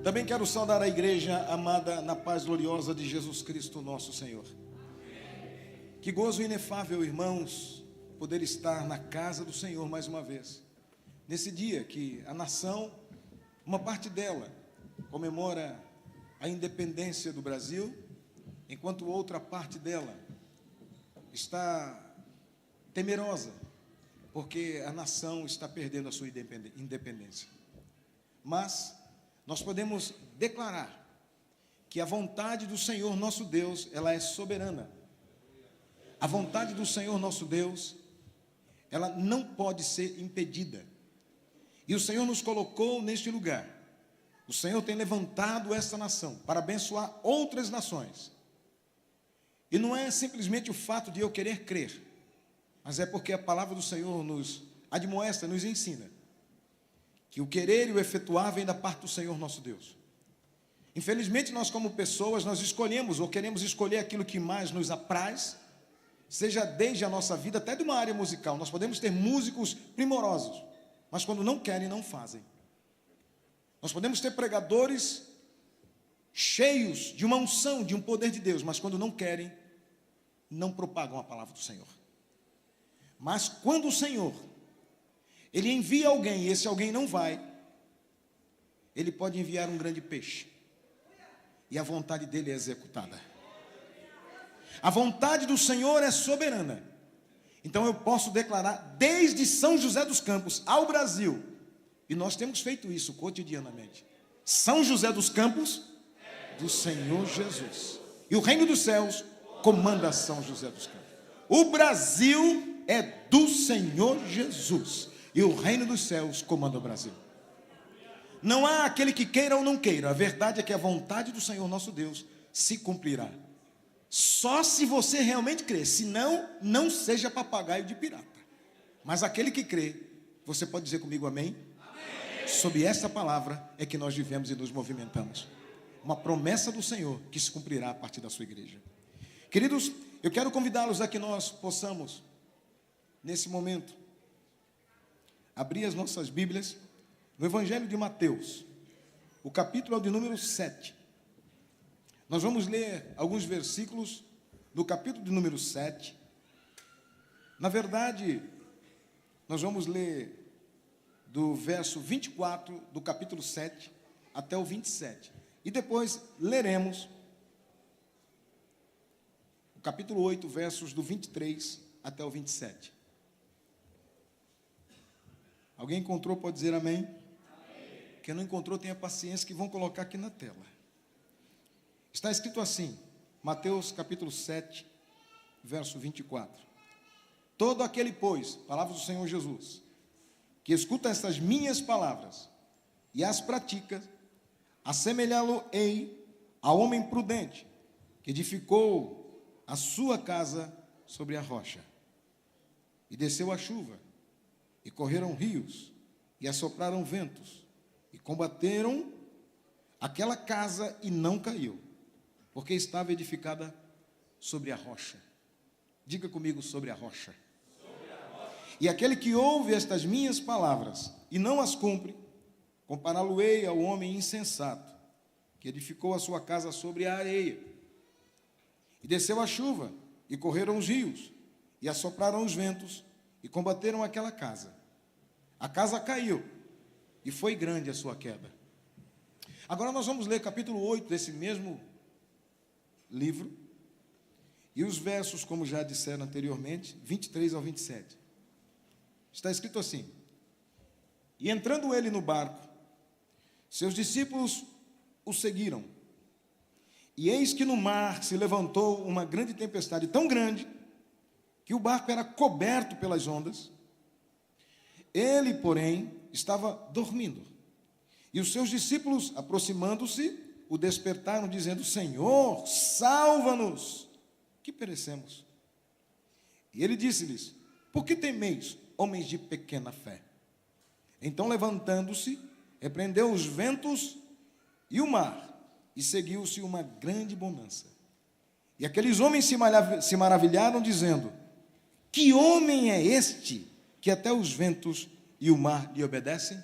Também quero saudar a igreja amada na paz gloriosa de Jesus Cristo, nosso Senhor. Que gozo inefável, irmãos, poder estar na casa do Senhor mais uma vez. Nesse dia que a nação, uma parte dela, comemora a independência do Brasil, enquanto outra parte dela está temerosa, porque a nação está perdendo a sua independência. Mas nós podemos declarar que a vontade do Senhor nosso Deus, ela é soberana. A vontade do Senhor nosso Deus, ela não pode ser impedida. E o Senhor nos colocou neste lugar. O Senhor tem levantado esta nação para abençoar outras nações. E não é simplesmente o fato de eu querer crer, mas é porque a palavra do Senhor nos admoesta, nos ensina que o querer e o efetuar vem da parte do Senhor nosso Deus. Infelizmente, nós como pessoas, nós escolhemos ou queremos escolher aquilo que mais nos apraz, seja desde a nossa vida até de uma área musical. Nós podemos ter músicos primorosos, mas quando não querem, não fazem. Nós podemos ter pregadores cheios de uma unção, de um poder de Deus, mas quando não querem, não propagam a palavra do Senhor. Mas quando o Senhor, Ele envia alguém e esse alguém não vai, Ele pode enviar um grande peixe e a vontade dEle é executada. A vontade do Senhor é soberana. Então eu posso declarar desde São José dos Campos ao Brasil, e nós temos feito isso cotidianamente. São José dos Campos, do Senhor Jesus. E o reino dos céus comanda São José dos Campos. O Brasil é do Senhor Jesus. E o reino dos céus comanda o Brasil. Não há aquele que queira ou não queira. A verdade é que a vontade do Senhor nosso Deus se cumprirá. Só se você realmente crer. Senão, não seja papagaio de pirata. Mas aquele que crê, você pode dizer comigo amém? Amém. Sob essa palavra é que nós vivemos e nos movimentamos. Uma promessa do Senhor que se cumprirá a partir da sua igreja. Queridos, eu quero convidá-los a que nós possamos, nesse momento, abrir as nossas Bíblias no Evangelho de Mateus. O capítulo é o de número 7. Nós vamos ler alguns versículos do capítulo de número 7. Na verdade, nós vamos ler do verso 24 do capítulo 7 até o 27. E depois leremos o capítulo 8, versos do 23 até o 27. Alguém encontrou, pode dizer amém? Amém. Quem não encontrou, tenha paciência que vão colocar aqui na tela. Está escrito assim, Mateus capítulo 7, verso 24. Todo aquele, pois, palavras do Senhor Jesus, que escuta estas minhas palavras e as pratica, assemelhá-lo-ei ao homem prudente, que edificou a sua casa sobre a rocha. E desceu a chuva, e correram rios, e assopraram ventos, e combateram aquela casa, e não caiu, porque estava edificada sobre a rocha. Diga comigo, sobre a rocha. Sobre a rocha. E aquele que ouve estas minhas palavras, e não as cumpre, compará-lo-ei ao homem insensato, que edificou a sua casa sobre a areia. E desceu a chuva, e correram os rios, e assopraram os ventos, e combateram aquela casa. A casa caiu, e foi grande a sua queda. Agora nós vamos ler capítulo 8 desse mesmo livro, e os versos, como já disseram anteriormente, 23 ao 27. Está escrito assim: E entrando ele no barco, seus discípulos o seguiram. E eis que no mar se levantou uma grande tempestade, tão grande, que o barco era coberto pelas ondas. Ele, porém, estava dormindo. E os seus discípulos, aproximando-se, o despertaram, dizendo: Senhor, salva-nos, que perecemos. E ele disse-lhes: Por que temeis, homens de pequena fé? Então, levantando-se, repreendeu os ventos e o mar, e seguiu-se uma grande bonança. E aqueles homens se maravilharam, dizendo: Que homem é este, que até os ventos e o mar lhe obedecem?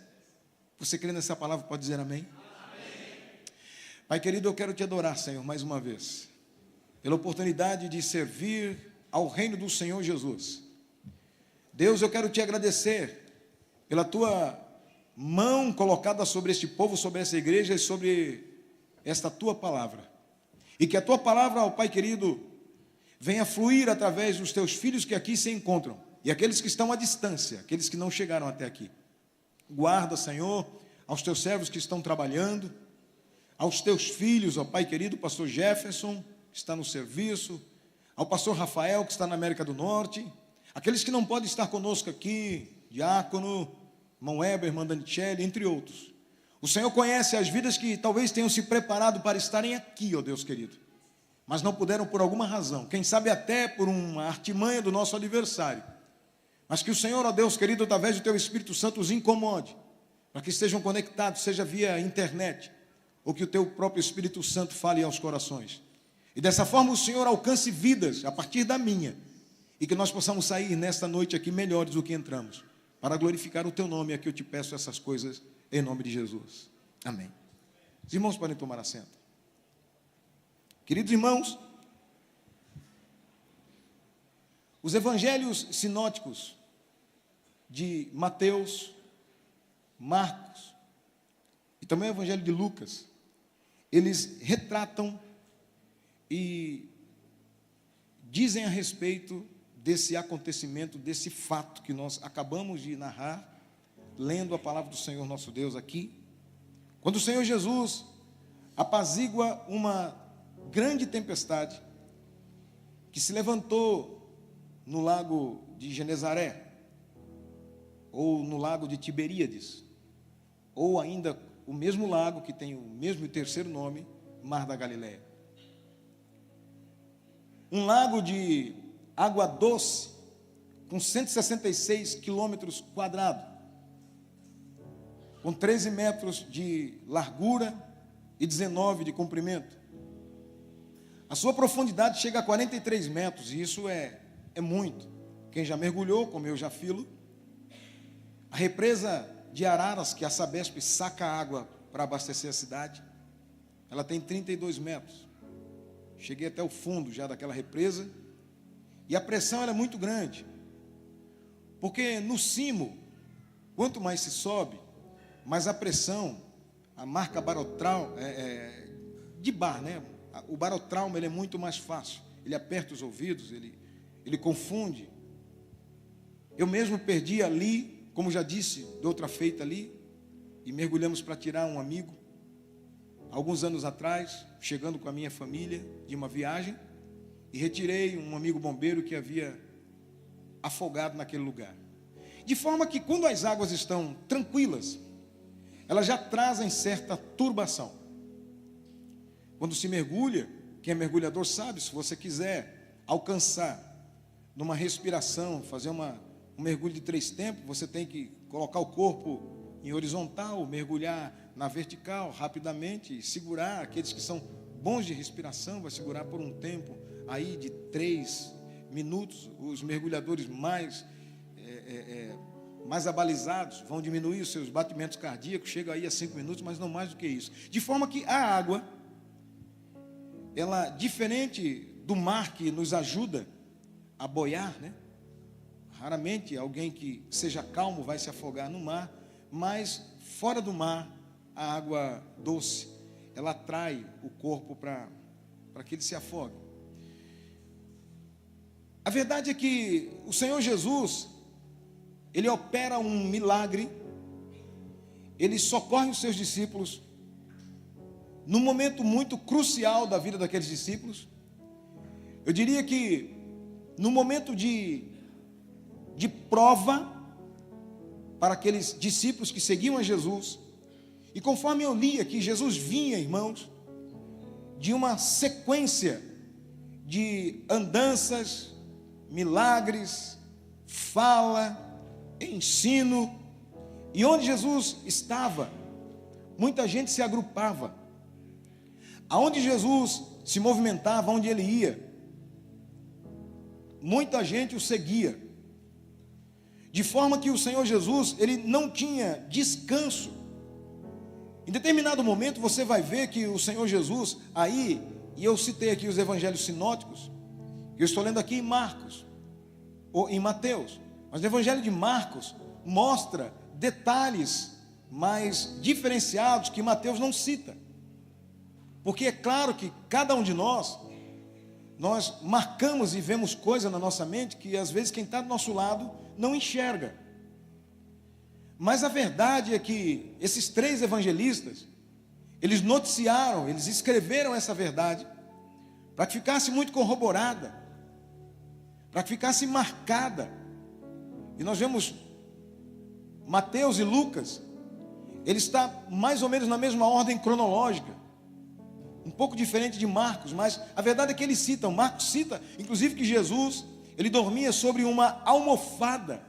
Você crê nessa palavra, pode dizer amém? Amém. Pai querido, eu quero te adorar, Senhor, mais uma vez, pela oportunidade de servir ao reino do Senhor Jesus. Deus, eu quero te agradecer pela tua mão colocada sobre este povo, sobre essa igreja e sobre esta tua palavra. E que a tua palavra, ó Pai querido, venha fluir através dos teus filhos que aqui se encontram e aqueles que estão à distância, aqueles que não chegaram até aqui. Guarda, Senhor, aos teus servos que estão trabalhando, aos teus filhos, ó Pai querido, pastor Jefferson, que está no serviço, ao pastor Rafael, que está na América do Norte, aqueles que não podem estar conosco aqui, diácono, irmão Weber, irmã Danicelli, entre outros. O Senhor conhece as vidas que talvez tenham se preparado para estarem aqui, ó Deus querido, mas não puderam por alguma razão, quem sabe até por uma artimanha do nosso adversário. Mas que o Senhor, ó Deus querido, através do teu Espírito Santo os incomode, para que estejam conectados, seja via internet, ou que o teu próprio Espírito Santo fale aos corações. E dessa forma o Senhor alcance vidas a partir da minha, e que nós possamos sair nesta noite aqui melhores do que entramos, para glorificar o teu nome. Aqui eu te peço essas coisas em nome de Jesus. Amém. Os irmãos podem tomar assento. Queridos irmãos, os evangelhos sinóticos de Mateus, Marcos e também o evangelho de Lucas, eles retratam e dizem a respeito desse acontecimento, desse fato que nós acabamos de narrar, lendo a palavra do Senhor nosso Deus aqui, quando o Senhor Jesus apazigua uma grande tempestade que se levantou no lago de Genezaré, ou no lago de Tiberíades, ou ainda o mesmo lago que tem o mesmo e terceiro nome, Mar da Galileia. Um lago de água doce, com 166 quilômetros quadrados, com 13 metros de largura e 19 de comprimento. A sua profundidade chega a 43 metros, e isso é muito. Quem já mergulhou, como eu já filo, a represa de Araras, que a Sabesp saca água para abastecer a cidade, ela tem 32 metros. Cheguei até o fundo já daquela represa, e a pressão ela é muito grande, porque no cimo, quanto mais se sobe, mais a pressão, a marca barotrauma, de bar, né? O barotrauma ele é muito mais fácil, ele aperta os ouvidos, ele confunde. Eu mesmo perdi ali, como já disse, de outra feita ali, e mergulhamos para tirar um amigo, alguns anos atrás, chegando com a minha família de uma viagem, e retirei um amigo bombeiro que havia afogado naquele lugar. De forma que quando as águas estão tranquilas, elas já trazem certa turbação. Quando se mergulha, quem é mergulhador sabe, se você quiser alcançar numa respiração, fazer um mergulho de 3 tempos, você tem que colocar o corpo em horizontal, mergulhar na vertical rapidamente, segurar. Aqueles que são bons de respiração, vai segurar por um tempo aí de 3 minutos. Os mergulhadores mais abalizados vão diminuir os seus batimentos cardíacos, chega aí a 5 minutos, mas não mais do que isso. De forma que a água, ela, diferente do mar que nos ajuda a boiar, né? Raramente alguém que seja calmo vai se afogar no mar, mas fora do mar, a água doce, ela atrai o corpo para que ele se afogue. A verdade é que o Senhor Jesus, ele opera um milagre, ele socorre os seus discípulos num momento muito crucial da vida daqueles discípulos. Eu diria que no momento de prova para aqueles discípulos que seguiam a Jesus, e conforme eu li aqui, Jesus vinha, irmãos, de uma sequência de andanças, milagres, fala, ensino, e onde Jesus estava, muita gente se agrupava. Aonde Jesus se movimentava, onde ele ia, muita gente o seguia. De forma que o Senhor Jesus, ele não tinha descanso Em determinado momento você vai ver que o Senhor Jesus, aí, e eu citei aqui os evangelhos sinóticos, eu estou lendo aqui em Marcos, ou em Mateus, mas o evangelho de Marcos mostra detalhes mais diferenciados que Mateus não cita. Porque é claro que cada um de nós marcamos e vemos coisas na nossa mente que às vezes quem está do nosso lado não enxerga. Mas a verdade é que esses 3 evangelistas, eles noticiaram, eles escreveram essa verdade para que ficasse muito corroborada, para que ficasse marcada. E nós vemos Mateus e Lucas, ele está mais ou menos na mesma ordem cronológica, um pouco diferente de Marcos, mas a verdade é que eles citam, Marcos cita, inclusive que Jesus, ele dormia sobre uma almofada.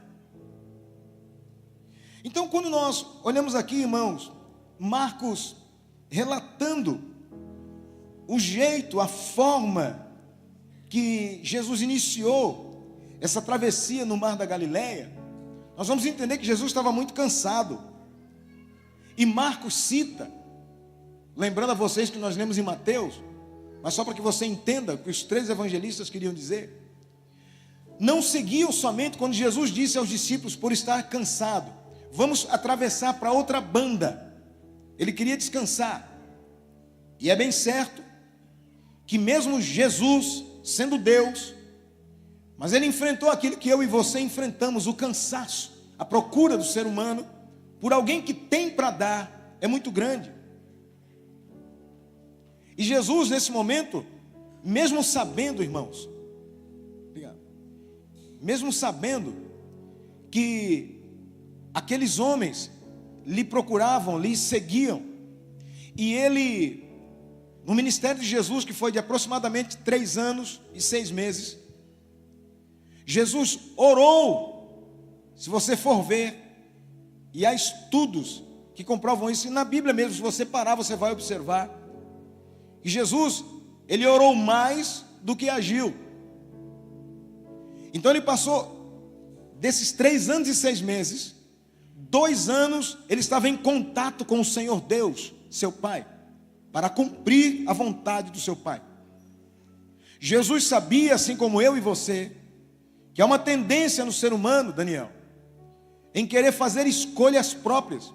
Então, quando nós olhamos aqui, irmãos, Marcos relatando o jeito, a forma que Jesus iniciou essa travessia no mar da Galileia, nós vamos entender que Jesus estava muito cansado. E Marcos cita, lembrando a vocês que nós lemos em Mateus, mas só para que você entenda o que os 3 evangelistas queriam dizer, não seguiam somente quando Jesus disse aos discípulos por estar cansado, vamos atravessar para outra banda. Ele queria descansar. E é bem certo que mesmo Jesus, sendo Deus, mas ele enfrentou aquilo que eu e você enfrentamos, o cansaço, a procura do ser humano por alguém que tem para dar é muito grande. E Jesus nesse momento, mesmo sabendo, irmãos, mesmo sabendo que aqueles homens lhe procuravam, lhe seguiam, e ele, no ministério de Jesus, que foi de aproximadamente 3 anos e 6 meses, Jesus orou, se você for ver, e há estudos que comprovam isso, e na Bíblia mesmo, se você parar, você vai observar, que Jesus, ele orou mais do que agiu. Então ele passou, desses 3 anos e 6 meses, 2 anos, ele estava em contato com o Senhor Deus, seu Pai, para cumprir a vontade do seu Pai. Jesus sabia, assim como eu e você, que há uma tendência no ser humano, Daniel, em querer fazer escolhas próprias.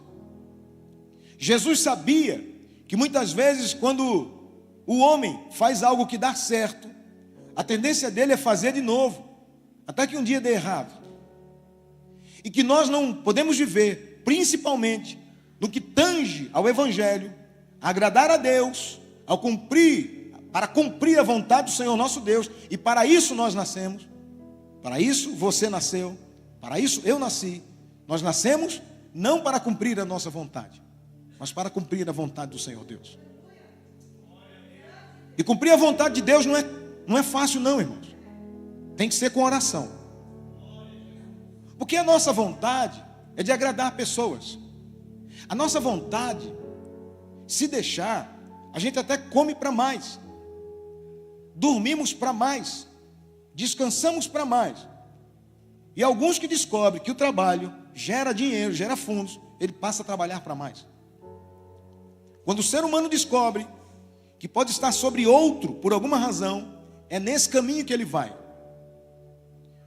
Jesus sabia que muitas vezes quando o homem faz algo que dá certo, a tendência dele é fazer de novo, até que um dia dê errado. E que nós não podemos viver, principalmente, no que tange ao Evangelho, a agradar a Deus, para cumprir a vontade do Senhor nosso Deus, e para isso nós nascemos, para isso você nasceu, para isso eu nasci. Nós nascemos não para cumprir a nossa vontade, mas para cumprir a vontade do Senhor Deus. E cumprir a vontade de Deus não é fácil não, irmãos. Tem que ser com oração. Porque a nossa vontade é de agradar pessoas. A nossa vontade, se deixar, a gente até come para mais, dormimos para mais, descansamos para mais. E alguns que descobrem que o trabalho gera dinheiro, gera fundos, ele passa a trabalhar para mais. Quando o ser humano descobre que pode estar sobre outro por alguma razão, é nesse caminho que ele vai.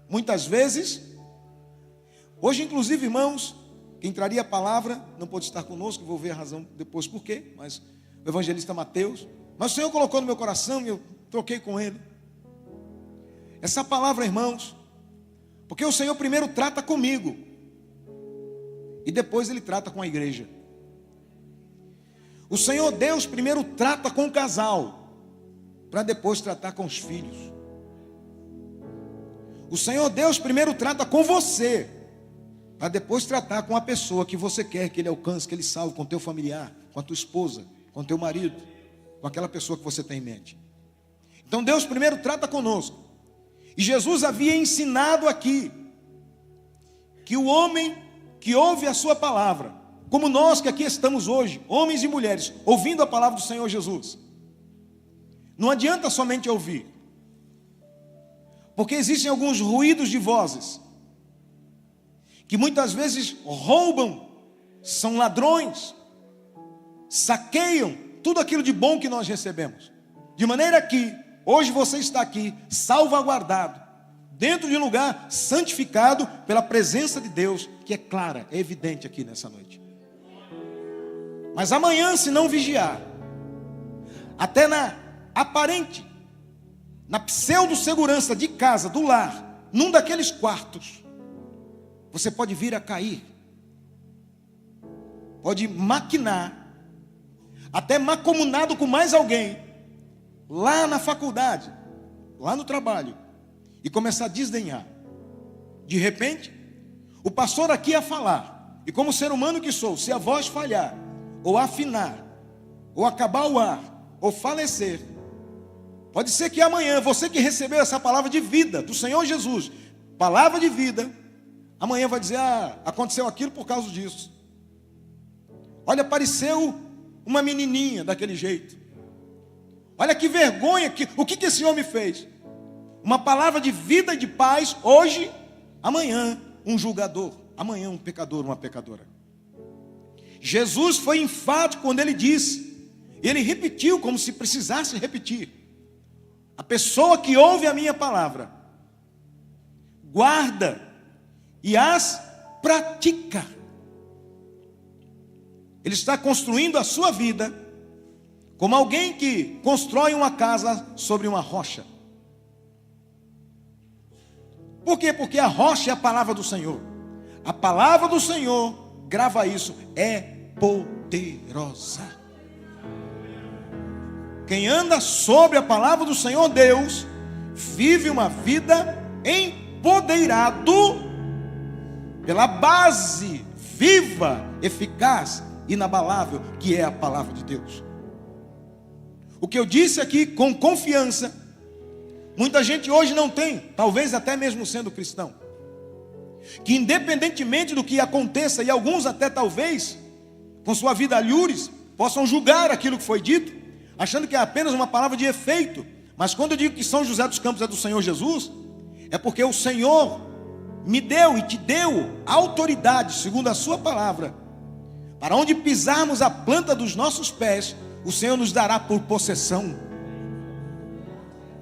Muitas vezes, hoje inclusive, irmãos, quem traria a palavra não pode estar conosco, vou ver a razão depois por quê, mas o evangelista Mateus, mas o Senhor colocou no meu coração e eu troquei com ele. Essa palavra, irmãos, porque o Senhor primeiro trata comigo e depois Ele trata com a igreja. O Senhor Deus primeiro trata com o casal, para depois tratar com os filhos. O Senhor Deus primeiro trata com você, para depois tratar com a pessoa que você quer que Ele alcance, que Ele salve, com teu familiar, com a tua esposa, com teu marido, com aquela pessoa que você tem em mente. Então Deus primeiro trata conosco. E Jesus havia ensinado aqui que o homem que ouve a sua palavra, como nós que aqui estamos hoje, homens e mulheres, ouvindo a palavra do Senhor Jesus, não adianta somente ouvir, porque existem alguns ruídos de vozes que muitas vezes roubam, são ladrões, saqueiam tudo aquilo de bom que nós recebemos. De maneira que hoje você está aqui, salvaguardado, dentro de um lugar santificado pela presença de Deus, que é clara, é evidente aqui nessa noite. Mas amanhã, se não vigiar, até na aparente, na pseudo-segurança de casa, do lar, num daqueles quartos, você pode vir a cair, pode maquinar, até mancomunado com mais alguém, lá na faculdade, lá no trabalho, e começar a desdenhar. De repente, o pastor aqui ia falar, e como ser humano que sou, se a voz falhar, ou afinar, ou acabar o ar, ou falecer, pode ser que amanhã, você que recebeu essa palavra de vida do Senhor Jesus, palavra de vida, amanhã vai dizer, aconteceu aquilo por causa disso. Olha, apareceu uma menininha daquele jeito. Olha que vergonha, o que esse homem fez? Uma palavra de vida e de paz, hoje, amanhã, um julgador, amanhã um pecador, uma pecadora. Jesus foi enfático quando ele disse, e ele repetiu como se precisasse repetir: a pessoa que ouve a minha palavra, guarda e as pratica. Ele está construindo a sua vida como alguém que constrói uma casa sobre uma rocha. Por quê? Porque a rocha é a palavra do Senhor. A palavra do Senhor, grava isso, é poderosa. Quem anda sobre a palavra do Senhor Deus, vive uma vida empoderado pela base viva, eficaz, inabalável, que é a palavra de Deus. O que eu disse aqui com confiança, muita gente hoje não tem, talvez até mesmo sendo cristão, que independentemente do que aconteça, e alguns até talvez, com sua vida alhures, possam julgar aquilo que foi dito, achando que é apenas uma palavra de efeito. Mas quando eu digo que São José dos Campos é do Senhor Jesus, é porque o Senhor me deu e te deu autoridade, segundo a sua palavra, para onde pisarmos a planta dos nossos pés, o Senhor nos dará por possessão.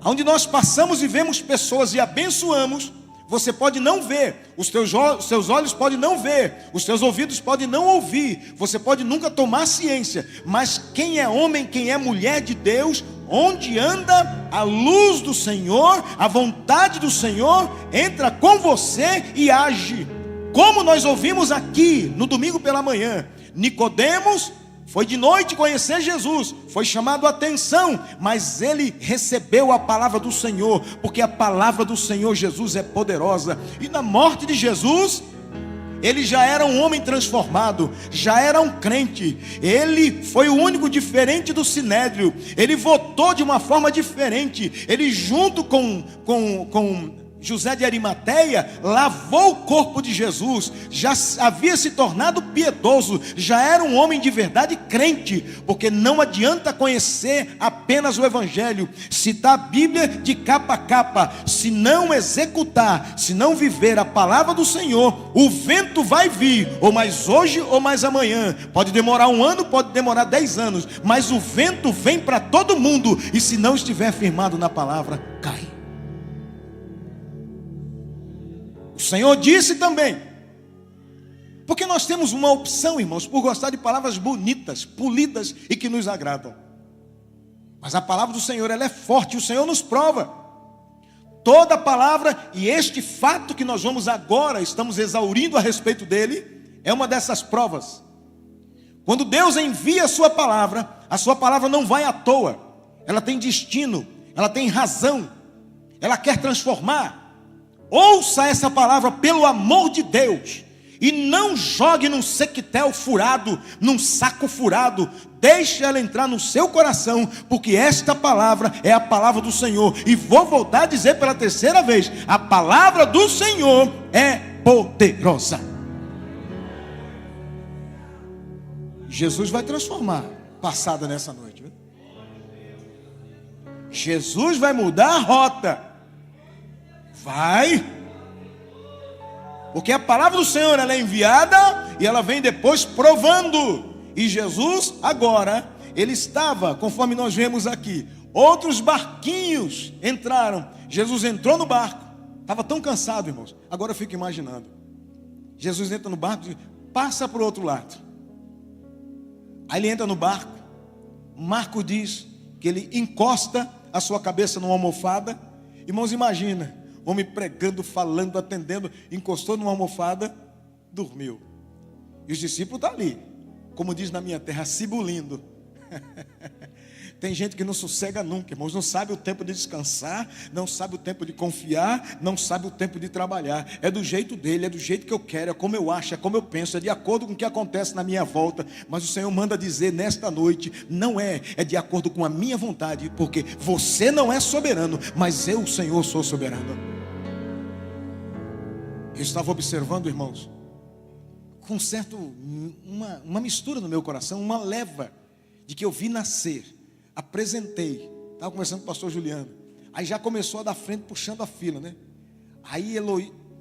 Onde nós passamos e vemos pessoas e abençoamos, você pode não ver, os seus olhos podem não ver, os seus ouvidos podem não ouvir, você pode nunca tomar ciência, mas quem é homem, quem é mulher de Deus, onde anda a luz do Senhor, a vontade do Senhor, entra com você e age. Como nós ouvimos aqui no domingo pela manhã, Nicodemos foi de noite conhecer Jesus, foi chamado a atenção, mas ele recebeu a palavra do Senhor, porque a palavra do Senhor Jesus é poderosa. E na morte de Jesus, ele já era um homem transformado, já era um crente. Ele foi o único diferente do Sinédrio. Ele votou de uma forma diferente. Ele, junto com José de Arimateia, lavou o corpo de Jesus, já havia se tornado piedoso, já era um homem de verdade crente, porque não adianta conhecer apenas o Evangelho, citar a Bíblia de capa a capa, se não executar, se não viver a palavra do Senhor, o vento vai vir, ou mais hoje ou mais amanhã, pode demorar 1 ano, pode demorar 10 anos, mas o vento vem para todo mundo, e se não estiver firmado na palavra, cai. O Senhor disse também, porque nós temos uma opção, irmãos, por gostar de palavras bonitas, polidas e que nos agradam. Mas a palavra do Senhor, ela é forte, o Senhor nos prova. Toda palavra, e este fato que nós vamos agora, estamos exaurindo a respeito dele, é uma dessas provas. Quando Deus envia a sua palavra não vai à toa. Ela tem destino, ela tem razão, ela quer transformar. Ouça essa palavra pelo amor de Deus, e não jogue num sequitel furado, num saco furado. Deixe ela entrar no seu coração, porque esta palavra é a palavra do Senhor. E vou voltar a dizer pela 3ª vez, a palavra do Senhor é poderosa. Jesus vai transformar passada nessa noite, viu? Jesus vai mudar a rota. Vai, porque a palavra do Senhor, ela é enviada e ela vem depois provando. E Jesus agora, ele estava, conforme nós vemos aqui, outros barquinhos entraram. Jesus entrou no barco, estava tão cansado, irmãos. Agora eu fico imaginando, Jesus entra no barco e diz, passa para o outro lado. Aí ele entra no barco. Marcos diz que ele encosta a sua cabeça numa almofada. Irmãos, imagina, homem pregando, falando, atendendo, encostou numa almofada, dormiu. E os discípulos estão ali, como diz na minha terra, cibulindo. Tem gente que não sossega nunca, irmãos, não sabe o tempo de descansar, não sabe o tempo de confiar, não sabe o tempo de trabalhar. É do jeito dele, é do jeito que eu quero, é como eu acho, é como eu penso, é de acordo com o que acontece na minha volta. Mas o Senhor manda dizer nesta noite, não é de acordo com a minha vontade, porque você não é soberano, mas eu, o Senhor, sou soberano. Eu estava observando, irmãos, com uma mistura no meu coração, uma leva de que eu vi nascer. Apresentei, estava conversando com o pastor Juliano. Aí já começou a dar frente, puxando a fila, né? Aí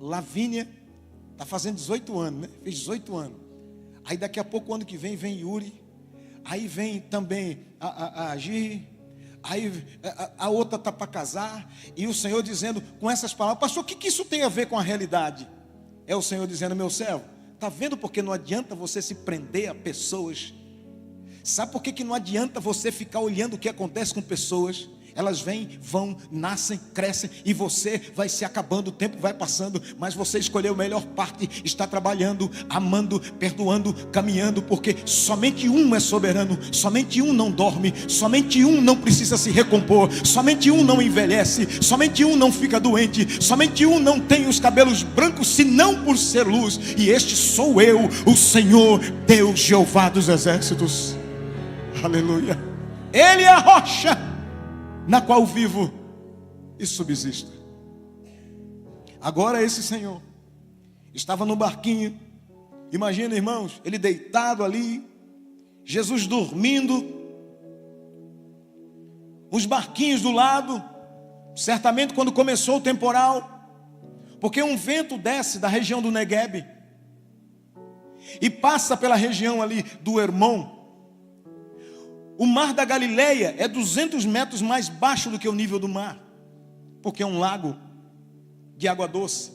Lavínia está fazendo 18 anos, né? Fez 18 anos. Aí daqui a pouco, o ano que vem Yuri. Aí vem também a Gi. Aí a outra está para casar. E o Senhor dizendo com essas palavras, pastor, o que isso tem a ver com a realidade? É o Senhor dizendo, meu servo, está vendo porque não adianta você se prender a pessoas? Sabe por que não adianta você ficar olhando o que acontece com pessoas? Elas vêm, vão, nascem, crescem e você vai se acabando, o tempo vai passando, mas você escolheu a melhor parte, está trabalhando, amando, perdoando, caminhando, porque somente um é soberano, somente um não dorme, somente um não precisa se recompor, somente um não envelhece, somente um não fica doente, somente um não tem os cabelos brancos, senão por ser luz, e este sou eu, o Senhor Deus Jeová dos exércitos. Aleluia. Ele é a rocha na qual vivo e subsisto. Agora esse Senhor estava no barquinho. Imagina, irmãos, ele deitado ali, Jesus dormindo, os barquinhos do lado. Certamente quando começou o temporal, porque um vento desce da região do Negueb e passa pela região ali do Hermon. O mar da Galileia é 200 metros mais baixo do que o nível do mar, porque é um lago de água doce.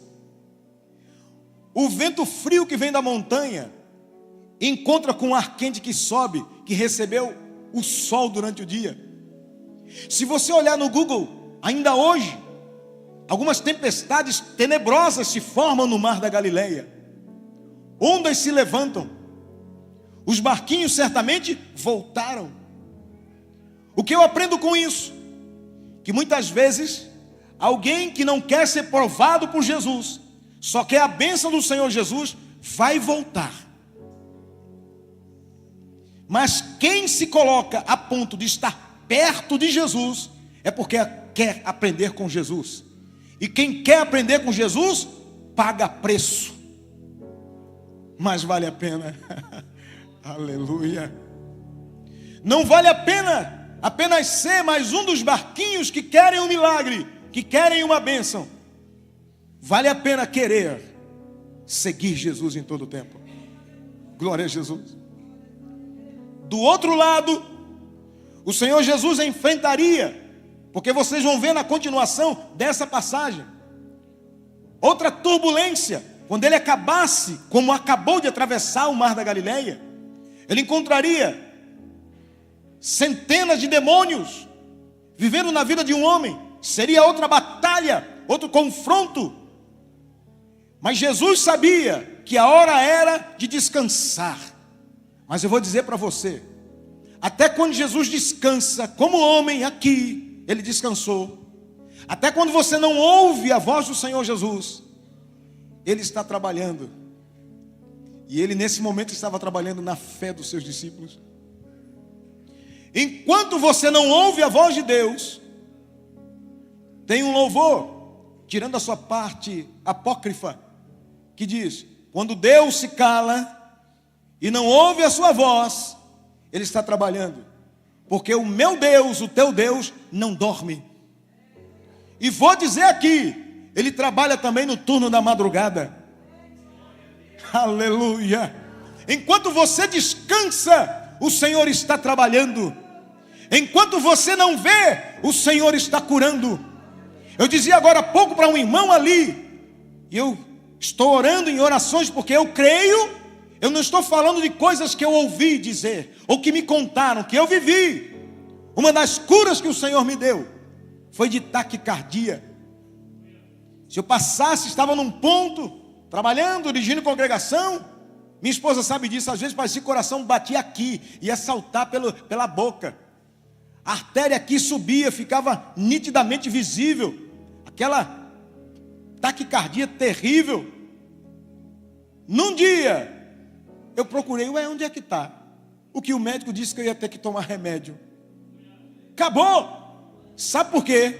O vento frio que vem da montanha encontra com o ar quente que sobe, que recebeu o sol durante o dia. Se você olhar no Google, ainda hoje, algumas tempestades tenebrosas se formam no mar da Galileia. Ondas se levantam. Os barquinhos certamente voltaram. O que eu aprendo com isso? Que muitas vezes, alguém que não quer ser provado por Jesus, só quer a bênção do Senhor Jesus, vai voltar. Mas quem se coloca a ponto de estar perto de Jesus, é porque quer aprender com Jesus. E quem quer aprender com Jesus, paga preço. Mas vale a pena. Aleluia. Não vale a pena apenas ser mais um dos barquinhos que querem um milagre, que querem uma bênção. Vale a pena querer seguir Jesus em todo o tempo. Glória a Jesus. Do outro lado, o Senhor Jesus enfrentaria, porque vocês vão ver na continuação dessa passagem, outra turbulência. Quando ele acabasse, como acabou de atravessar o mar da Galileia, ele encontraria centenas de demônios vivendo na vida de um homem. Seria outra batalha, outro confronto. Mas Jesus sabia que a hora era de descansar. Mas eu vou dizer para você, até quando Jesus descansa, como homem aqui, ele descansou. Até quando você não ouve a voz do Senhor Jesus, ele está trabalhando. E ele nesse momento estava trabalhando na fé dos seus discípulos. Enquanto você não ouve a voz de Deus, tem um louvor, tirando a sua parte apócrifa, que diz, quando Deus se cala e não ouve a sua voz, ele está trabalhando. Porque o meu Deus, o teu Deus, não dorme. E vou dizer aqui, ele trabalha também no turno da madrugada. Aleluia. Enquanto você descansa, o Senhor está trabalhando. Enquanto você não vê, o Senhor está curando. Eu dizia agora há pouco para um irmão ali, e eu estou orando em orações porque eu creio. Eu não estou falando de coisas que eu ouvi dizer, ou que me contaram, que eu vivi. Uma das curas que o Senhor me deu foi de taquicardia. Se eu passasse, estava num ponto, trabalhando, dirigindo congregação, minha esposa sabe disso, às vezes parecia que o coração batia aqui, ia saltar pela boca. A artéria aqui subia, ficava nitidamente visível. Aquela taquicardia terrível. Num dia, eu procurei, onde é que está? O que o médico disse que eu ia ter que tomar remédio. Acabou. Sabe por quê?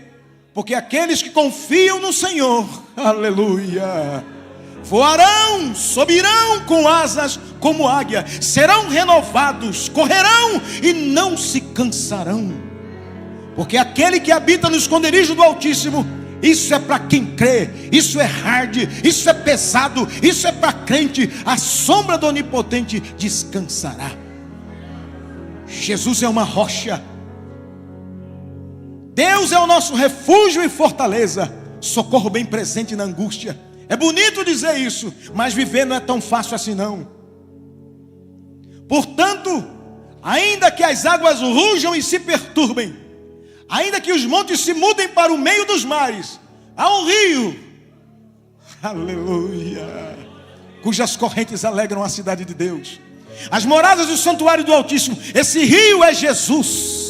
Porque aqueles que confiam no Senhor, aleluia, voarão, subirão com asas como águia, serão renovados, correrão e não se cansarão. Porque aquele que habita no esconderijo do Altíssimo, isso é para quem crê, isso é hard, isso é pesado, isso é para crente. A sombra do Onipotente descansará. Jesus é uma rocha. Deus é o nosso refúgio e fortaleza, socorro bem presente na angústia. É bonito dizer isso, mas viver não é tão fácil assim não. Portanto, ainda que as águas rujam e se perturbem, ainda que os montes se mudem para o meio dos mares, há um rio, aleluia, cujas correntes alegram a cidade de Deus, as moradas do santuário do Altíssimo. Esse rio é Jesus.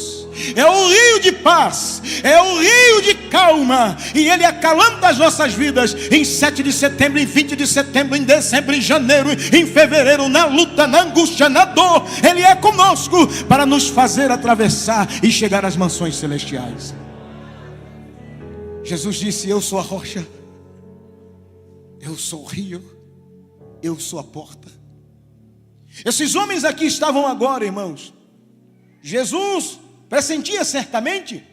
É o rio de paz, é o rio de calma, e Ele acalanta as nossas vidas em 7 de setembro, em 20 de setembro, em dezembro, em janeiro, em fevereiro, na luta, na angústia, na dor. Ele é conosco para nos fazer atravessar e chegar às mansões celestiais. Jesus disse: eu sou a rocha, eu sou o rio, eu sou a porta. Esses homens aqui estavam agora, irmãos. Jesus pressentia certamente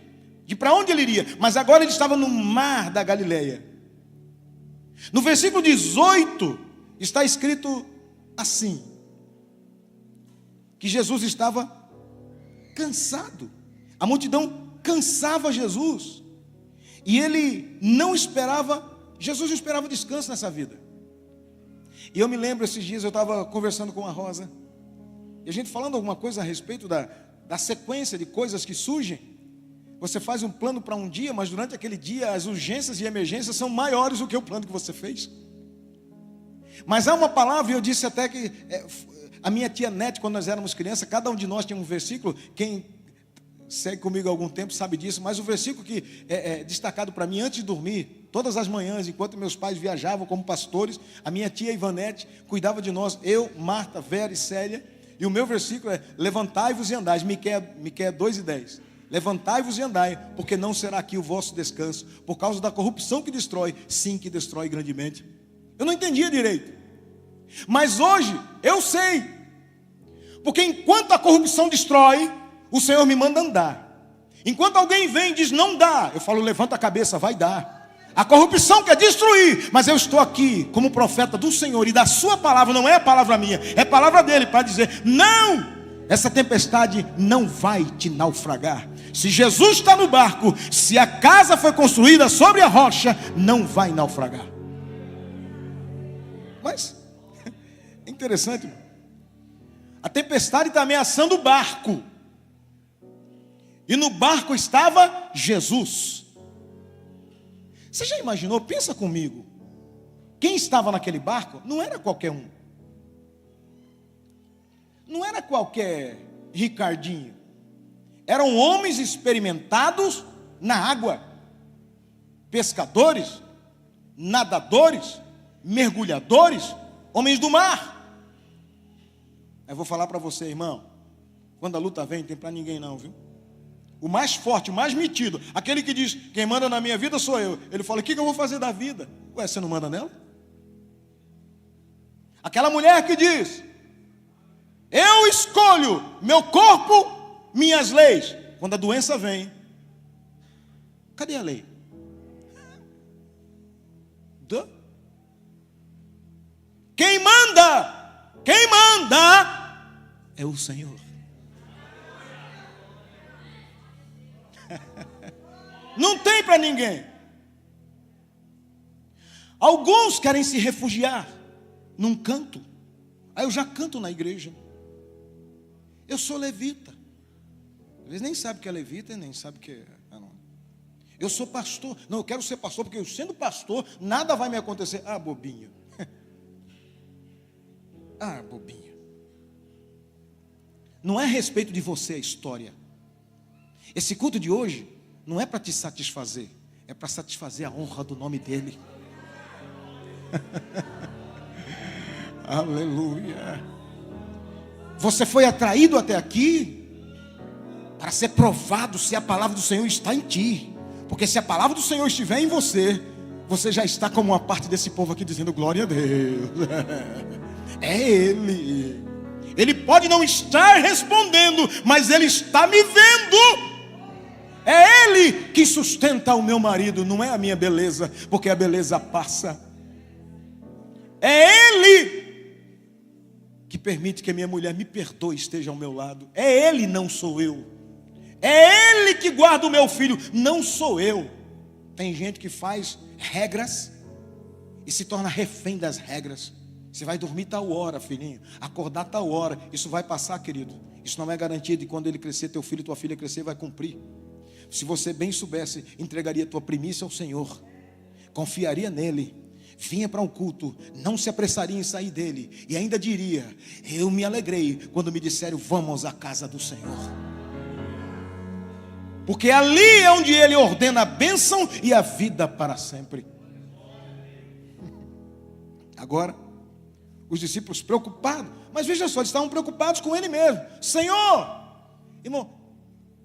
de para onde ele iria, mas agora ele estava no mar da Galileia. No versículo 18 está escrito assim: que Jesus estava cansado. A multidão cansava Jesus, e ele não esperava, Jesus não esperava descanso nessa vida. E eu me lembro, esses dias eu estava conversando com a Rosa, e a gente falando alguma coisa a respeito da sequência de coisas que surgem. Você faz um plano para um dia, mas durante aquele dia as urgências e emergências são maiores do que o plano que você fez. Mas há uma palavra, e eu disse até que a minha tia Nete, quando nós éramos crianças, cada um de nós tinha um versículo. Quem segue comigo há algum tempo sabe disso, mas o versículo que é destacado para mim antes de dormir, todas as manhãs, enquanto meus pais viajavam como pastores, a minha tia Ivanete cuidava de nós, eu, Marta, Vera e Célia. E o meu versículo é: levantai-vos e andai. Miqueias 2:10. Levantai-vos e andai, porque não será aqui o vosso descanso, por causa da corrupção que destrói, sim, que destrói grandemente. Eu não entendia direito, mas hoje eu sei, porque enquanto a corrupção destrói, o Senhor me manda andar. Enquanto alguém vem e diz não dá, eu falo: levanta a cabeça, vai dar. A corrupção quer destruir, mas eu estou aqui como profeta do Senhor, e da sua palavra, não é a palavra minha, é a palavra dele, para dizer: não, essa tempestade não vai te naufragar. Se Jesus está no barco, se a casa foi construída sobre a rocha, não vai naufragar. Mas é interessante, a tempestade está ameaçando o barco, e no barco estava Jesus. Você já imaginou? Pensa comigo. Quem estava naquele barco não era qualquer um. Não era qualquer Ricardinho. Eram homens experimentados na água. Pescadores, nadadores, mergulhadores, homens do mar. Eu vou falar para você, irmão, quando a luta vem, não tem para ninguém não, viu? O mais forte, o mais metido, aquele que diz: quem manda na minha vida sou eu. Ele fala: o que eu vou fazer da vida? Ué, você não manda nela? Aquela mulher que diz: eu escolho meu corpo, minhas leis. Quando a doença vem, cadê a lei? Quem manda Quem manda é o Senhor. Não tem para ninguém. Alguns querem se refugiar num canto. Aí eu já canto na igreja. Eu sou levita. Às vezes nem sabe o que é levita, nem sabe o que é. Eu sou pastor. Não, eu quero ser pastor, porque eu sendo pastor, nada vai me acontecer. Ah, bobinho. Ah, bobinho. Não é a respeito de você a história. Esse culto de hoje não é para te satisfazer, é para satisfazer a honra do nome dele. Aleluia. Você foi atraído até aqui para ser provado se a palavra do Senhor está em ti. Porque se a palavra do Senhor estiver em você, você já está como uma parte desse povo aqui dizendo glória a Deus. É Ele. Ele pode não estar respondendo, mas Ele está me vendo. É Ele que sustenta o meu marido, não é a minha beleza, porque a beleza passa. É Ele que permite que a minha mulher me perdoe e esteja ao meu lado. É Ele, não sou eu. É Ele que guarda o meu filho, não sou eu. Tem gente que faz regras e se torna refém das regras. Você vai dormir tal hora, filhinho, acordar tal hora. Isso vai passar, querido. Isso não é garantia de quando ele crescer, teu filho e tua filha crescer, vai cumprir. Se você bem soubesse, entregaria tua primícia ao Senhor, confiaria nele, vinha para um culto, não se apressaria em sair dele, e ainda diria: eu me alegrei quando me disseram vamos à casa do Senhor. Porque ali é onde Ele ordena a bênção e a vida para sempre. Agora, os discípulos preocupados, mas veja só, eles estavam preocupados com Ele mesmo. Senhor, irmão,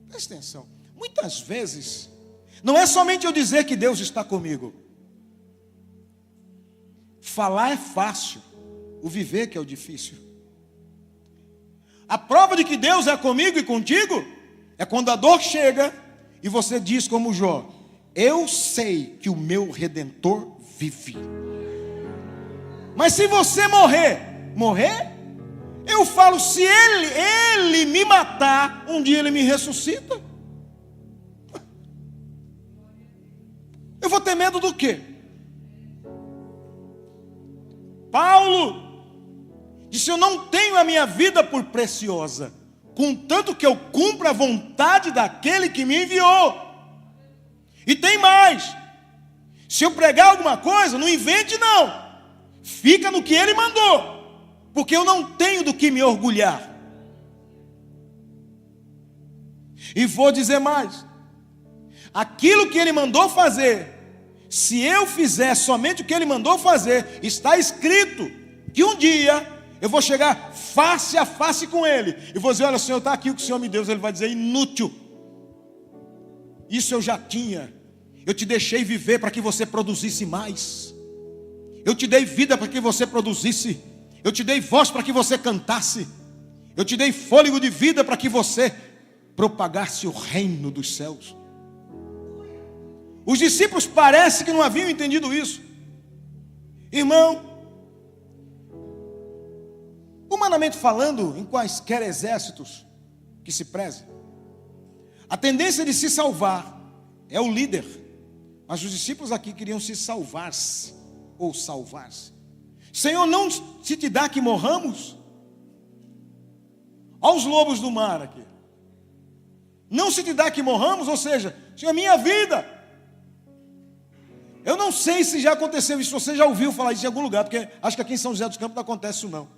presta atenção. Muitas vezes, não é somente eu dizer que Deus está comigo. Falar é fácil, o viver que é o difícil. A prova de que Deus é comigo e contigo é quando a dor chega e você diz como Jó: eu sei que o meu Redentor vive. Mas se você morrer, eu falo, se ele me matar, um dia ele me ressuscita. Eu vou ter medo do quê? Paulo disse: eu não tenho a minha vida por preciosa, contanto que eu cumpra a vontade daquele que me enviou. E tem mais: se eu pregar alguma coisa, não invente não, fica no que ele mandou, porque eu não tenho do que me orgulhar. E vou dizer mais: aquilo que ele mandou fazer, se eu fizer somente o que ele mandou fazer, está escrito que um dia eu vou chegar face a face com ele e vou dizer: olha, Senhor, está aqui o que o Senhor me deu. Ele vai dizer: inútil, isso eu já tinha. Eu te deixei viver para que você produzisse mais. Eu te dei vida para que você produzisse. Eu te dei voz para que você cantasse. Eu te dei fôlego de vida para que você propagasse o reino dos céus. Os discípulos parece que não haviam entendido isso. Irmão, humanamente falando, em quaisquer exércitos que se preze, a tendência de se salvar é o líder. Mas os discípulos aqui queriam se salvar-se, ou salvar-se. Senhor, não se te dá que morramos? Olha os lobos do mar aqui. Não se te dá que morramos? Ou seja, Senhor, minha vida. Eu não sei se já aconteceu isso, você já ouviu falar isso em algum lugar, porque acho que aqui em São José dos Campos não acontece isso não.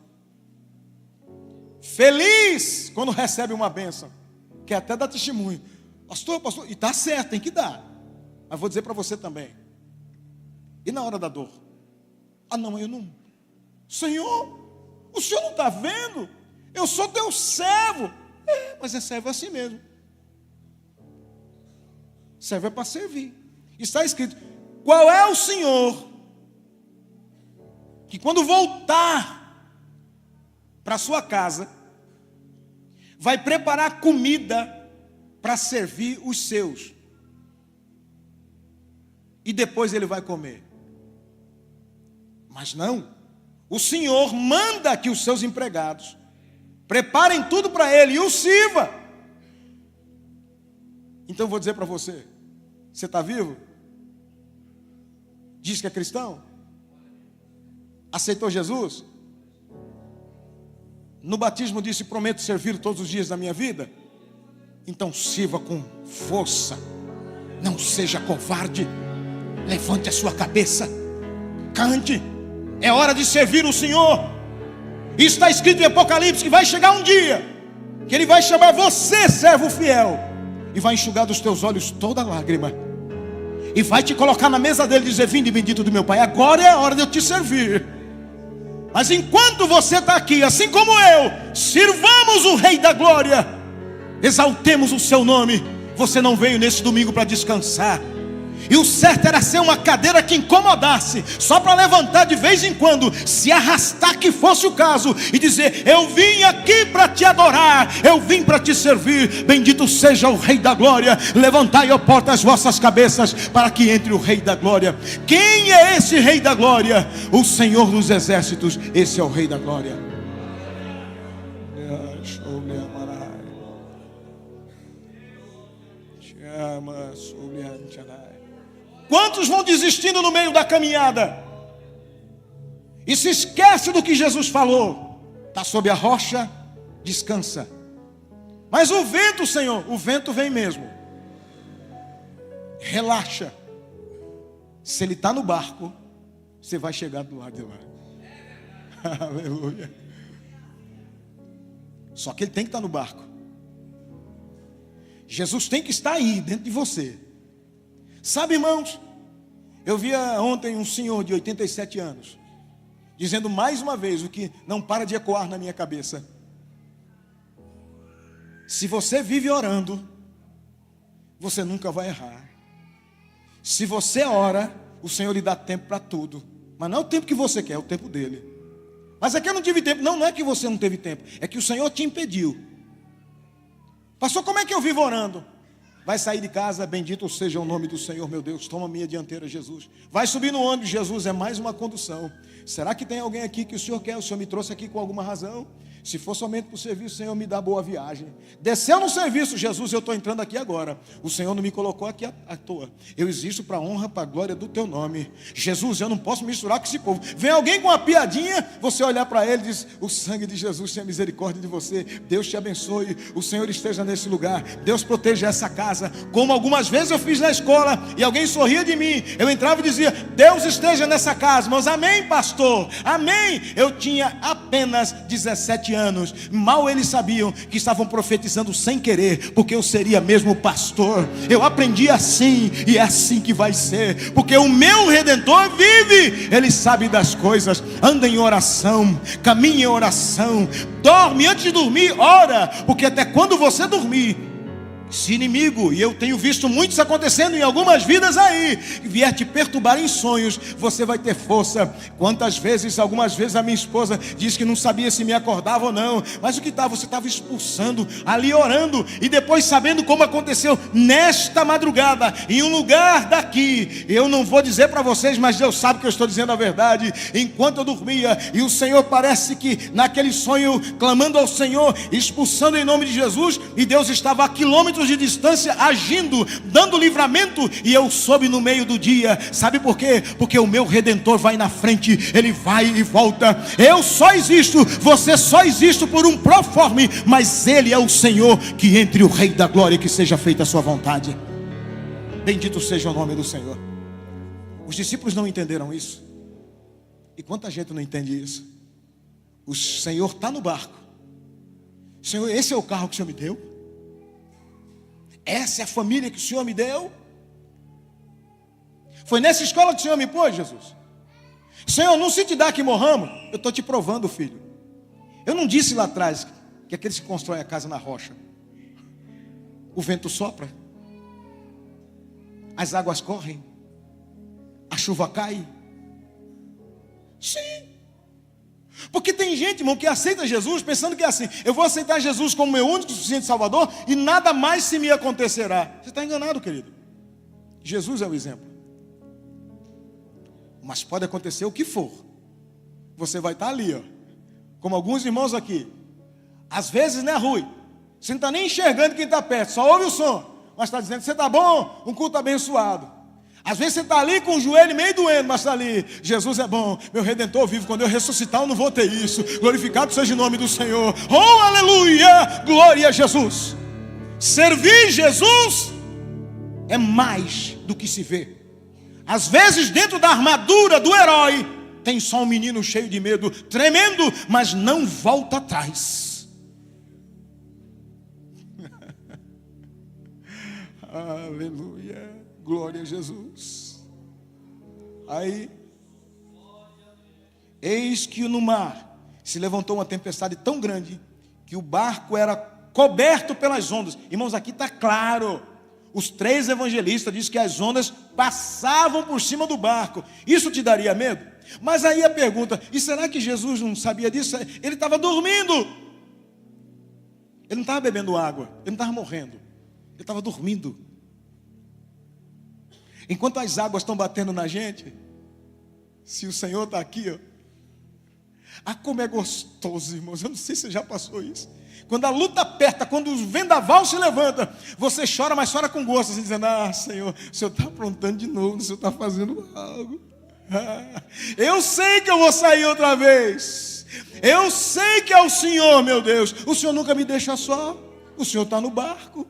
Feliz quando recebe uma bênção, quer até dar testemunho. Pastor, e está certo, tem que dar. Mas vou dizer para você também. E na hora da dor? Ah não, eu não. Senhor, o Senhor não está vendo? Eu sou teu servo. Mas é servo assim mesmo. Servo é para servir. Está escrito: qual é o Senhor que quando voltar para sua casa vai preparar comida para servir os seus e depois ele vai comer? Mas não, o Senhor manda que os seus empregados preparem tudo para ele e o sirva. Então eu vou dizer para você: você está vivo? Diz que é cristão? Aceitou Jesus? No batismo disse: prometo servir todos os dias da minha vida. Então sirva com força, não seja covarde, levante a sua cabeça, cante. É hora de servir o Senhor. Isso está escrito em Apocalipse, que vai chegar um dia que Ele vai chamar você, servo fiel, e vai enxugar dos teus olhos toda lágrima, e vai te colocar na mesa dele e dizer: vinde bendito do meu Pai, agora é a hora de eu te servir. Mas enquanto você está aqui, assim como eu, sirvamos o Rei da Glória, exaltemos o seu nome. Você não veio nesse domingo para descansar, e o certo era ser uma cadeira que incomodasse, só para levantar de vez em quando, se arrastar que fosse o caso, e dizer: eu vim aqui para te adorar, eu vim para te servir. Bendito seja o Rei da Glória. Levantai, ó porta, as vossas cabeças, para que entre o Rei da Glória. Quem é esse Rei da Glória? O Senhor dos Exércitos. Esse é o Rei da Glória. Quantos vão desistindo no meio da caminhada e se esquece do que Jesus falou? Está sob a rocha, descansa. Mas o vento, Senhor, o vento vem mesmo. Relaxa. Se ele está no barco, você vai chegar do lado de lá. Aleluia. Só que ele tem que estar no barco. Jesus tem que estar aí, dentro de você. Sabe, irmãos, eu via ontem um senhor de 87 anos dizendo mais uma vez o que não para de ecoar na minha cabeça: se você vive orando, você nunca vai errar. Se você ora, o Senhor lhe dá tempo para tudo. Mas não é o tempo que você quer, é o tempo dele. Mas é que eu não tive tempo. Não é que você não teve tempo, é que o Senhor te impediu. Pastor, como é que eu vivo orando? Vai sair de casa: bendito seja o nome do Senhor, meu Deus, toma a minha dianteira, Jesus. Vai subir no ônibus: Jesus, é mais uma condução. Será que tem alguém aqui que o Senhor quer? O Senhor me trouxe aqui com alguma razão. Se for somente para o serviço, Senhor, me dá boa viagem. Desceu no serviço: Jesus, eu estou entrando aqui agora. O Senhor não me colocou aqui à toa. Eu existo para a honra, para a glória do teu nome. Jesus, eu não posso misturar com esse povo. Vem alguém com uma piadinha, você olhar para ele e diz: o sangue de Jesus tenha misericórdia de você. Deus te abençoe. O Senhor esteja nesse lugar. Deus proteja essa casa. Como algumas vezes eu fiz na escola e alguém sorria de mim, eu entrava e dizia: Deus esteja nessa casa. Mas amém, pastor, amém. Eu tinha apenas 17 anos. Mal eles sabiam que estavam profetizando sem querer, porque eu seria mesmo pastor. Eu aprendi assim, e é assim que vai ser, porque o meu Redentor vive. Ele sabe das coisas. Anda em oração, caminha em oração, dorme antes de dormir, ora, porque até quando você dormir, se inimigo, e eu tenho visto muitos acontecendo em algumas vidas aí, vier te perturbar em sonhos, você vai ter força. Quantas vezes, algumas vezes a minha esposa disse que não sabia se me acordava ou não, mas o que estava? Você estava expulsando, ali orando, e depois sabendo como aconteceu nesta madrugada, em um lugar daqui. Eu não vou dizer para vocês, mas Deus sabe que eu estou dizendo a verdade. Enquanto eu dormia, e o Senhor parece que naquele sonho, clamando ao Senhor, expulsando em nome de Jesus, e Deus estava a quilômetros de distância, agindo, dando livramento, e eu soube no meio do dia. Sabe por quê? Porque o meu Redentor vai na frente, ele vai e volta. Eu só existo, você só existe por um proforme, mas ele é o Senhor. Que entre o Rei da Glória, que seja feita a sua vontade. Bendito seja o nome do Senhor. Os discípulos não entenderam isso, e quanta gente não entende isso. O Senhor está no barco. Senhor, esse é o carro que o Senhor me deu? Essa é a família que o Senhor me deu? Foi nessa escola que o Senhor me pôs, Jesus? Senhor, não se te dá que morramos. Eu estou te provando, filho. Eu não disse lá atrás que aqueles que constroem a casa na rocha, o vento sopra, as águas correm, a chuva cai. Sim. Porque tem gente, irmão, que aceita Jesus pensando que é assim: eu vou aceitar Jesus como meu único e suficiente Salvador, e nada mais se me acontecerá. Você está enganado, querido. Jesus é o exemplo. Mas pode acontecer o que for, você vai estar ali, ó, como alguns irmãos aqui. Às vezes, né, Rui? Você não está nem enxergando quem está perto, só ouve o som, mas está dizendo, você está bom, um culto abençoado. Às vezes você está ali com o joelho meio doendo, mas está ali, Jesus é bom, meu Redentor vivo, quando eu ressuscitar eu não vou ter isso, glorificado seja o nome do Senhor, oh aleluia, glória a Jesus. Servir Jesus é mais do que se vê. Às vezes dentro da armadura do herói, tem só um menino cheio de medo, tremendo, mas não volta atrás. Aleluia, glória a Jesus. Aí, eis que no mar se levantou uma tempestade tão grande, que o barco era coberto pelas ondas. Irmãos, aqui está claro. Os 3 evangelistas dizem que as ondas passavam por cima do barco. Isso te daria medo? Mas aí a pergunta, e será que Jesus não sabia disso? Ele estava dormindo. Ele não estava bebendo água, ele não estava morrendo. Ele estava dormindo. Enquanto as águas estão batendo na gente, se o Senhor está aqui, ó. Ah, como é gostoso, irmãos. Eu não sei se você já passou isso. Quando a luta aperta, quando o vendaval se levanta, você chora, mas chora com gosto, assim, dizendo, ah, Senhor, o Senhor está aprontando de novo, o Senhor está fazendo algo. Eu sei que eu vou sair outra vez. Eu sei que é o Senhor, meu Deus. O Senhor nunca me deixa só. O Senhor está no barco.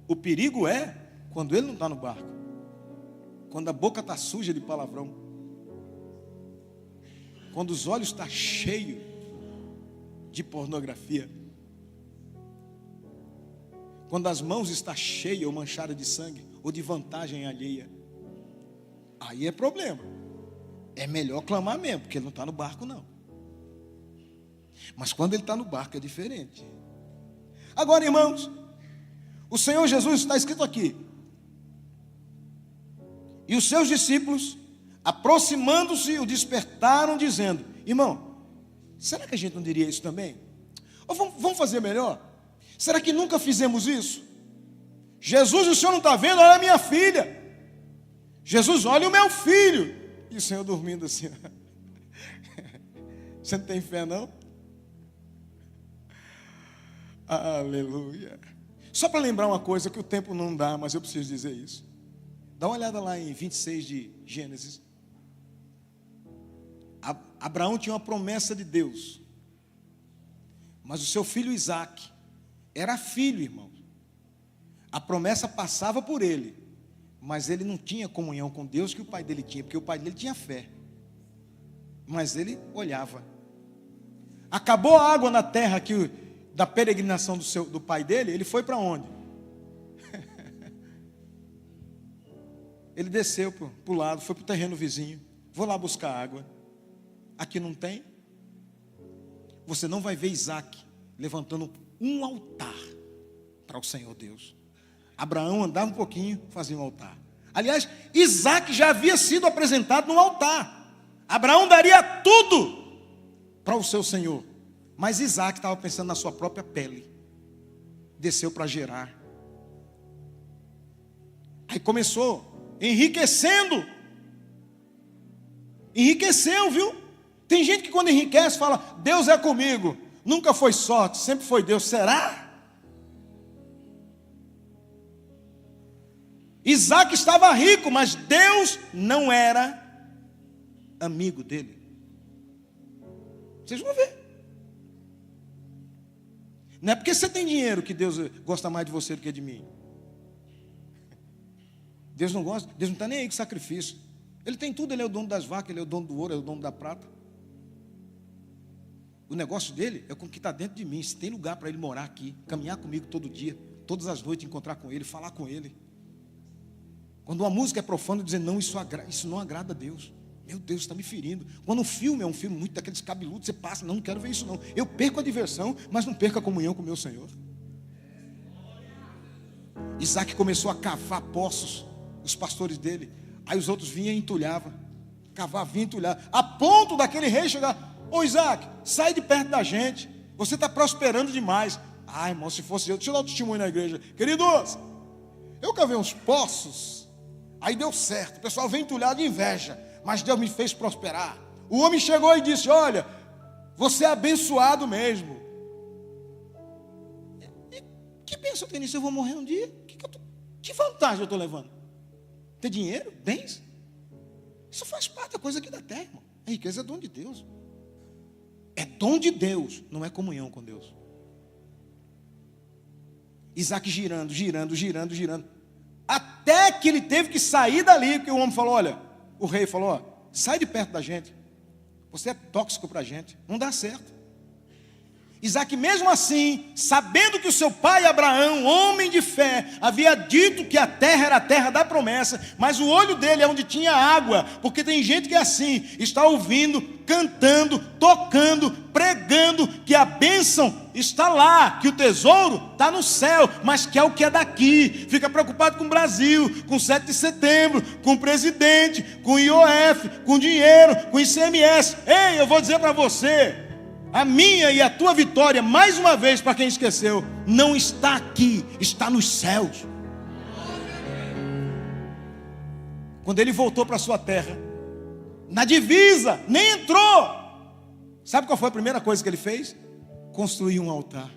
O perigo é quando Ele não está no barco. Quando a boca está suja de palavrão. Quando os olhos estão cheios de pornografia. Quando as mãos estão cheias ou manchadas de sangue ou de vantagem alheia. Aí é problema. É melhor clamar mesmo, porque ele não está no barco não. Mas quando ele está no barco é diferente. Agora, irmãos, o Senhor Jesus está escrito aqui. E os seus discípulos, aproximando-se, o despertaram, dizendo, irmão, será que a gente não diria isso também? Ou vamos fazer melhor? Será que nunca fizemos isso? Jesus, o Senhor não está vendo? Olha a minha filha. Jesus, olha o meu filho. E o Senhor dormindo assim. Você não tem fé, não? Aleluia. Só para lembrar uma coisa que o tempo não dá, mas eu preciso dizer isso. Dá uma olhada lá em 26 de Gênesis. Abraão tinha uma promessa de Deus. Mas o seu filho Isaque era filho, irmão. A promessa passava por ele. Mas ele não tinha comunhão com Deus que o pai dele tinha. Porque o pai dele tinha fé. Mas ele olhava. Acabou a água na terra da peregrinação do pai dele. Ele foi para onde? Ele desceu para o lado, foi para o terreno vizinho. Vou lá buscar água. Aqui não tem. Você não vai ver Isaque levantando um altar para o Senhor Deus. Abraão andava um pouquinho, fazia um altar. Aliás, Isaque já havia sido apresentado no altar. Abraão daria tudo para o seu Senhor. Mas Isaque estava pensando na sua própria pele. Desceu para Gerar. Aí começou enriquecendo. Enriqueceu, viu? Tem gente que quando enriquece fala, Deus é comigo. Nunca foi sorte, sempre foi Deus. Será? Isaque estava rico, mas Deus não era amigo dele. Vocês vão ver. Não é porque você tem dinheiro que Deus gosta mais de você do que de mim. Deus não gosta, Deus não está nem aí com sacrifício. Ele tem tudo, ele é o dono das vacas, ele é o dono do ouro, ele é o dono da prata. O negócio dele é com o que está dentro de mim. Se tem lugar para ele morar aqui, caminhar comigo todo dia, todas as noites, encontrar com ele, falar com ele. Quando uma música é profana, dizer, não, isso não agrada a Deus. Meu Deus, está me ferindo. Quando um filme é um filme muito daqueles cabeludos, você passa, não quero ver isso não. Eu perco a diversão, mas não perco a comunhão com o meu Senhor. Isaque começou a cavar poços, os pastores dele. Aí os outros vinham e entulhavam. Cavava, vinha e entulhava. A ponto daquele rei chegar, ô Isaque, sai de perto da gente. Você está prosperando demais. Ah, irmão, se fosse eu, deixa eu dar um testemunho na igreja. Queridos, eu cavei uns poços. Aí deu certo, o pessoal veio entulhar de inveja. mas Deus me fez prosperar. O homem chegou e disse: olha, você é abençoado mesmo. E que bênção tem nisso? Eu vou morrer um dia? Que vantagem eu estou levando? Ter dinheiro? Bens? Isso faz parte da coisa aqui da terra, irmão. A riqueza é dom de Deus. É dom de Deus, não é comunhão com Deus. Isaac girando, até que ele teve que sair dali, porque o homem falou: olha, o rei falou: ó, sai de perto da gente, você é tóxico para a gente, não dá certo. Isaac, mesmo assim, sabendo que o seu pai Abraão, homem de fé, havia dito que a terra era a terra da promessa, mas o olho dele é onde tinha água, porque tem gente que é assim, está ouvindo, cantando, tocando, pregando, que a bênção está lá, que o tesouro está no céu, mas quer o que é daqui, fica preocupado com o Brasil, com 7 de setembro, com o presidente, com o IOF, com dinheiro, com ICMS. Ei, eu vou dizer para você, a minha e a tua vitória, mais uma vez, para quem esqueceu, não está aqui, está nos céus. Quando ele voltou para a sua terra, na divisa, nem entrou. Sabe qual foi a primeira coisa que ele fez? Construir um altar.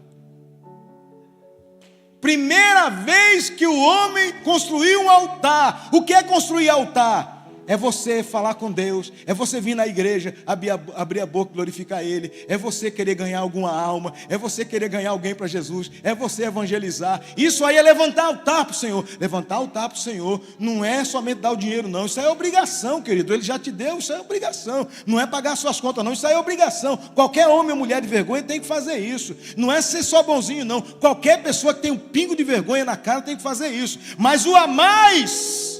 Primeira vez que o homem construiu um altar. O que é construir altar? É você falar com Deus, é você vir na igreja, abrir a boca e glorificar Ele, é você querer ganhar alguma alma, é você querer ganhar alguém para Jesus, é você evangelizar. Isso aí é levantar altar para o Senhor. Levantar altar para o Senhor não é somente dar o dinheiro, não. Isso aí é obrigação, querido. Ele já te deu, isso é obrigação. Não é pagar suas contas, não. Isso aí é obrigação. Qualquer homem ou mulher de vergonha tem que fazer isso. Não é ser só bonzinho, não. Qualquer pessoa que tem um pingo de vergonha na cara tem que fazer isso. Mas o a mais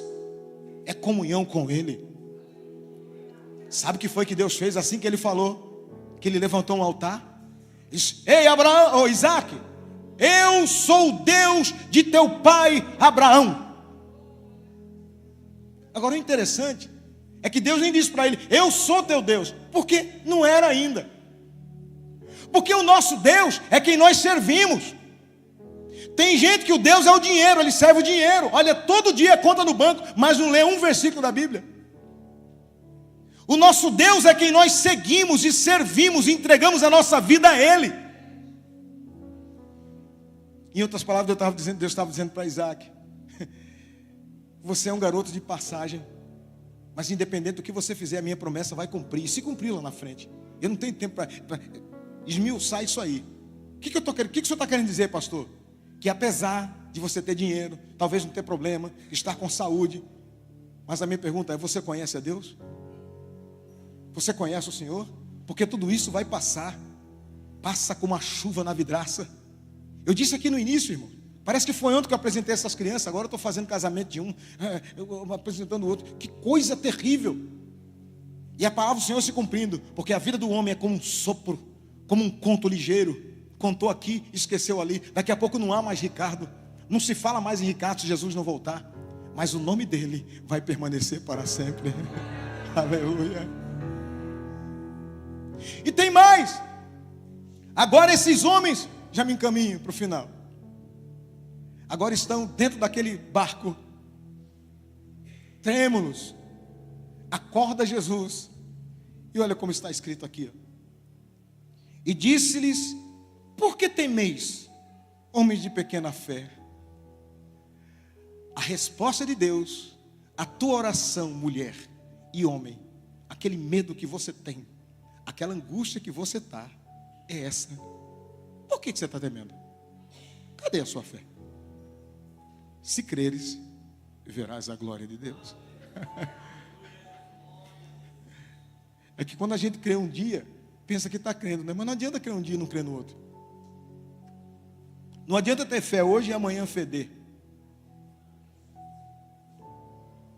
é comunhão com Ele. Sabe o que foi que Deus fez assim que Ele falou? Que Ele levantou um altar? Disse: ei, Abraão, ou Isaac, eu sou o Deus de teu pai Abraão. Agora o interessante é que Deus nem disse para ele: eu sou teu Deus, porque não era ainda. Porque o nosso Deus é quem nós servimos. Tem gente que o Deus é o dinheiro, ele serve o dinheiro. Olha, todo dia conta no banco, mas não lê um versículo da Bíblia. O nosso Deus é quem nós seguimos e servimos e entregamos a nossa vida a Ele. Em outras palavras, Deus estava dizendo para Isaac: você é um garoto de passagem, mas independente do que você fizer, a minha promessa vai cumprir. E se cumprir lá na frente, eu não tenho tempo para esmiuçar isso aí. O que o senhor está querendo dizer, pastor? Que apesar de você ter dinheiro, talvez não ter problema, estar com saúde, mas a minha pergunta é: você conhece a Deus? Você conhece o Senhor? Porque tudo isso vai passar. Passa como a chuva na vidraça. Eu disse aqui no início, irmão, parece que foi ontem que eu apresentei essas crianças. Agora eu estou fazendo casamento de um, eu apresentando o outro. Que coisa terrível. E a palavra do Senhor se cumprindo, porque a vida do homem é como um sopro, como um conto ligeiro. Contou aqui, esqueceu ali. Daqui a pouco não há mais Ricardo. Não se fala mais em Ricardo se Jesus não voltar. Mas o nome dele vai permanecer para sempre. Aleluia. E tem mais. Agora esses homens, já me encaminho para o final, agora estão dentro daquele barco, trêmulos. Acorda Jesus. E olha como está escrito aqui. E disse-lhes: por que temeis, homens de pequena fé? A resposta de Deus, a tua oração, mulher e homem, aquele medo que você tem, aquela angústia que você está, é essa. Por que você está temendo? Cadê a sua fé? Se creres, verás a glória de Deus. É que quando a gente crê um dia, pensa que está crendo, né? Mas não adianta crer um dia e não crer no outro. Não adianta ter fé hoje e amanhã feder.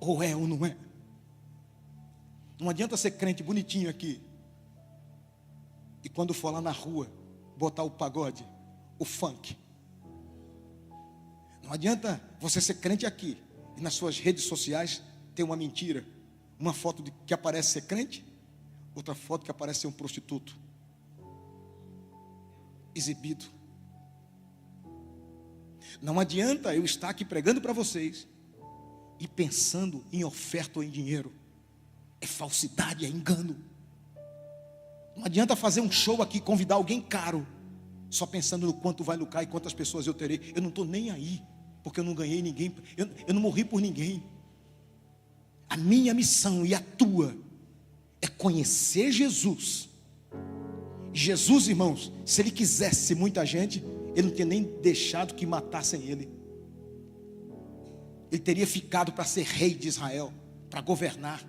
Ou é ou não é. Não adianta ser crente bonitinho aqui e quando for lá na rua botar o pagode, o funk. Não adianta você ser crente aqui e nas suas redes sociais ter uma mentira, uma foto que aparece ser crente, outra foto que aparece ser um prostituto exibido. Não adianta eu estar aqui pregando para vocês e pensando em oferta ou em dinheiro. é falsidade, é engano. Não adianta fazer um show aqui, convidar alguém caro, só pensando no quanto vai lucrar e quantas pessoas eu terei. Eu não estou nem aí, porque eu não ganhei ninguém, eu não morri por ninguém. A minha missão e a tua é conhecer Jesus. Jesus, irmãos, se ele quisesse muita gente, ele não tinha nem deixado que matassem ele. Ele teria ficado para ser rei de Israel, para governar.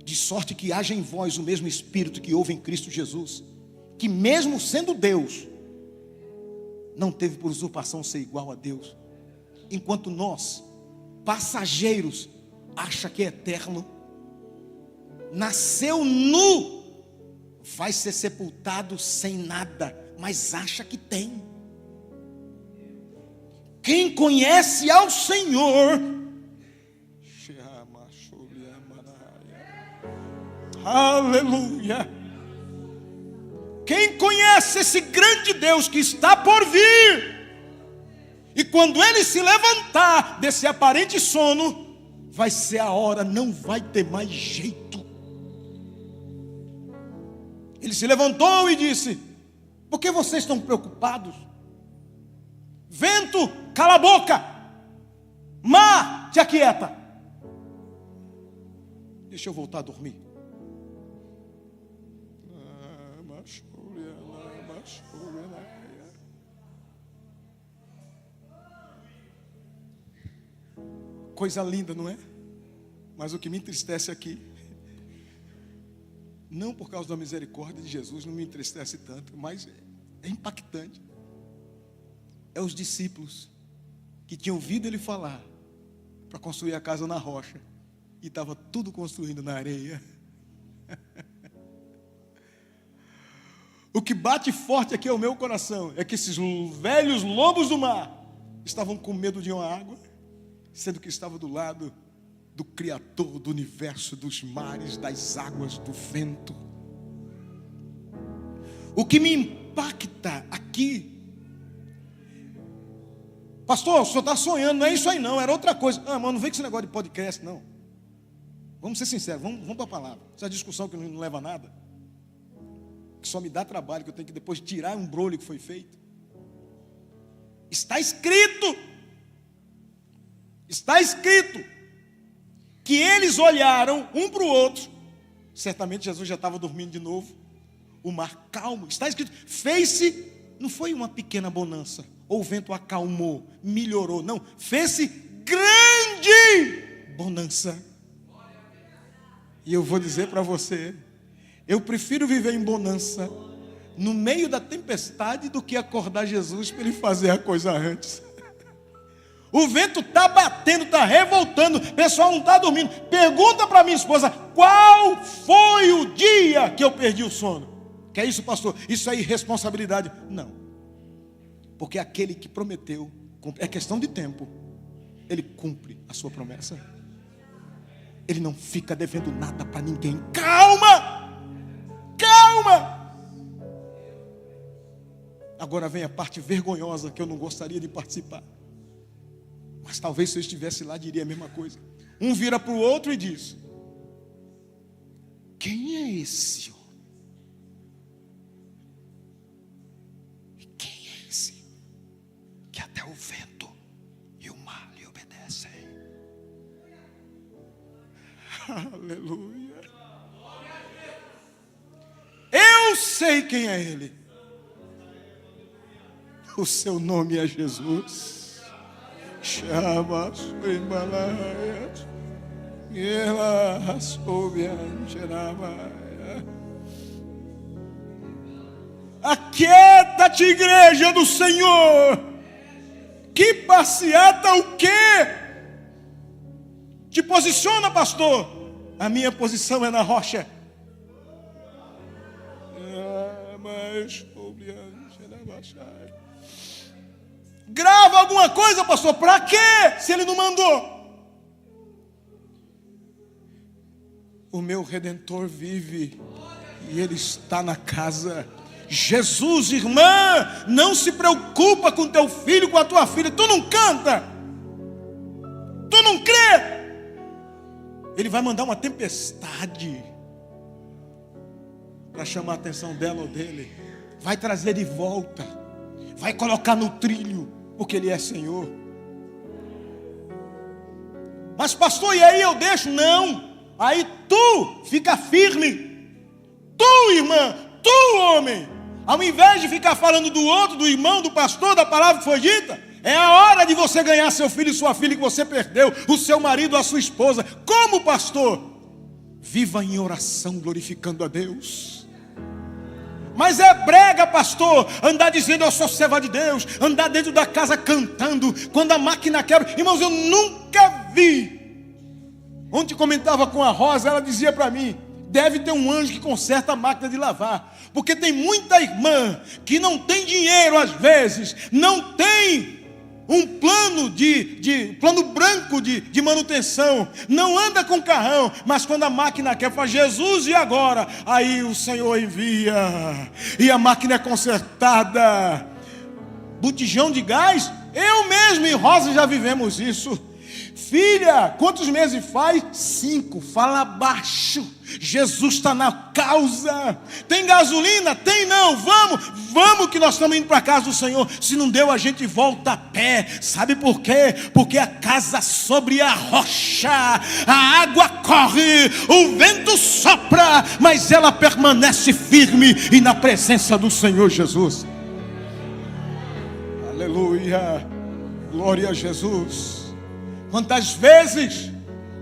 De sorte que haja em vós o mesmo Espírito que houve em Cristo Jesus, que mesmo sendo Deus, não teve por usurpação ser igual a Deus. Enquanto nós, passageiros, acha que é eterno, nasceu nu, vai ser sepultado sem nada, mas acha que tem. Quem conhece ao Senhor, aleluia, quem conhece esse grande Deus que está por vir, e quando ele se levantar desse aparente sono, vai ser a hora, não vai ter mais jeito. Ele se levantou e disse: por que vocês estão preocupados? Vento, cala a boca. Mar, te aquieta. Deixa eu voltar a dormir. Coisa linda, não é? Mas o que me entristece aqui, não por causa da misericórdia de Jesus, não me entristece tanto, mas é impactante. É os discípulos que tinham ouvido ele falar para construir a casa na rocha, e estava tudo construindo na areia. O que bate forte aqui ao meu coração é que esses velhos lobos do mar estavam com medo de uma água, sendo que estava do lado do Criador do universo, dos mares, das águas, do vento. O que me impacta aqui, pastor, o senhor está sonhando, não é isso aí não, era outra coisa. Ah, mas não vem com esse negócio de podcast, não. Vamos ser sinceros, vamos para a palavra. Essa discussão que não leva a nada, que só me dá trabalho, que eu tenho que depois tirar um brolho que foi feito. Está escrito que eles olharam um para o outro. Certamente Jesus já estava dormindo de novo. O mar calmo, está escrito, fez-se, não foi uma pequena bonança, ou o vento acalmou, melhorou, não, fez-se grande bonança. E eu vou dizer para você, eu prefiro viver em bonança no meio da tempestade do que acordar Jesus para ele fazer a coisa antes. O vento está batendo, está revoltando, o pessoal não está dormindo. Pergunta para minha esposa, qual foi o dia que eu perdi o sono? Que é isso, pastor? Isso é irresponsabilidade. Não, porque aquele que prometeu, é questão de tempo, ele cumpre a sua promessa. Ele não fica devendo nada para ninguém. Calma, calma. Agora vem a parte vergonhosa que eu não gostaria de participar, mas talvez se eu estivesse lá diria a mesma coisa. Um vira para o outro e diz: quem é esse homem? Quem é esse que até o vento e o mar lhe obedecem? Aleluia. Eu sei quem é ele. O seu nome é Jesus. Chama sua Himalaia, e ela soube a aquieta-te, igreja do Senhor. Que passeata o quê? Te posiciona, pastor. A minha posição é na rocha. Grava alguma coisa, pastor. Para quê? Se ele não mandou. O meu Redentor vive e ele está na casa. Jesus, irmã, não se preocupa com teu filho, com a tua filha. Tu não canta, tu não crê. Ele vai mandar uma tempestade para chamar a atenção dela ou dele. Vai trazer de volta. Vai colocar no trilho, porque Ele é Senhor. Mas pastor, e aí eu deixo? Não. Aí tu fica firme. Tu, irmã, tu, homem. Ao invés de ficar falando do outro, do irmão, do pastor, da palavra que foi dita, é a hora de você ganhar seu filho e sua filha que você perdeu, o seu marido, a sua esposa. Como pastor? Viva em oração, glorificando a Deus. Mas é brega, pastor, andar dizendo eu sou serva de Deus, andar dentro da casa cantando, quando a máquina quebra. Irmãos, eu nunca vi. Ontem comentava com a Rosa, ela dizia para mim, deve ter um anjo que conserta a máquina de lavar, porque tem muita irmã que não tem dinheiro às vezes, não tem um plano plano branco de manutenção, não anda com carrão, mas quando a máquina quer, fala Jesus, e agora? Aí o Senhor envia, e a máquina é consertada. Botijão de gás, eu mesmo e Rosa já vivemos isso. Filha, quantos meses faz? 5, fala baixo. Jesus está na causa. Tem gasolina? Tem não, vamos que nós estamos indo para a casa do Senhor. Se não deu, a gente volta a pé. Sabe por quê? Porque a casa sobre a rocha, a água corre, o vento sopra, mas ela permanece firme e na presença do Senhor Jesus. Aleluia, glória a Jesus. Quantas vezes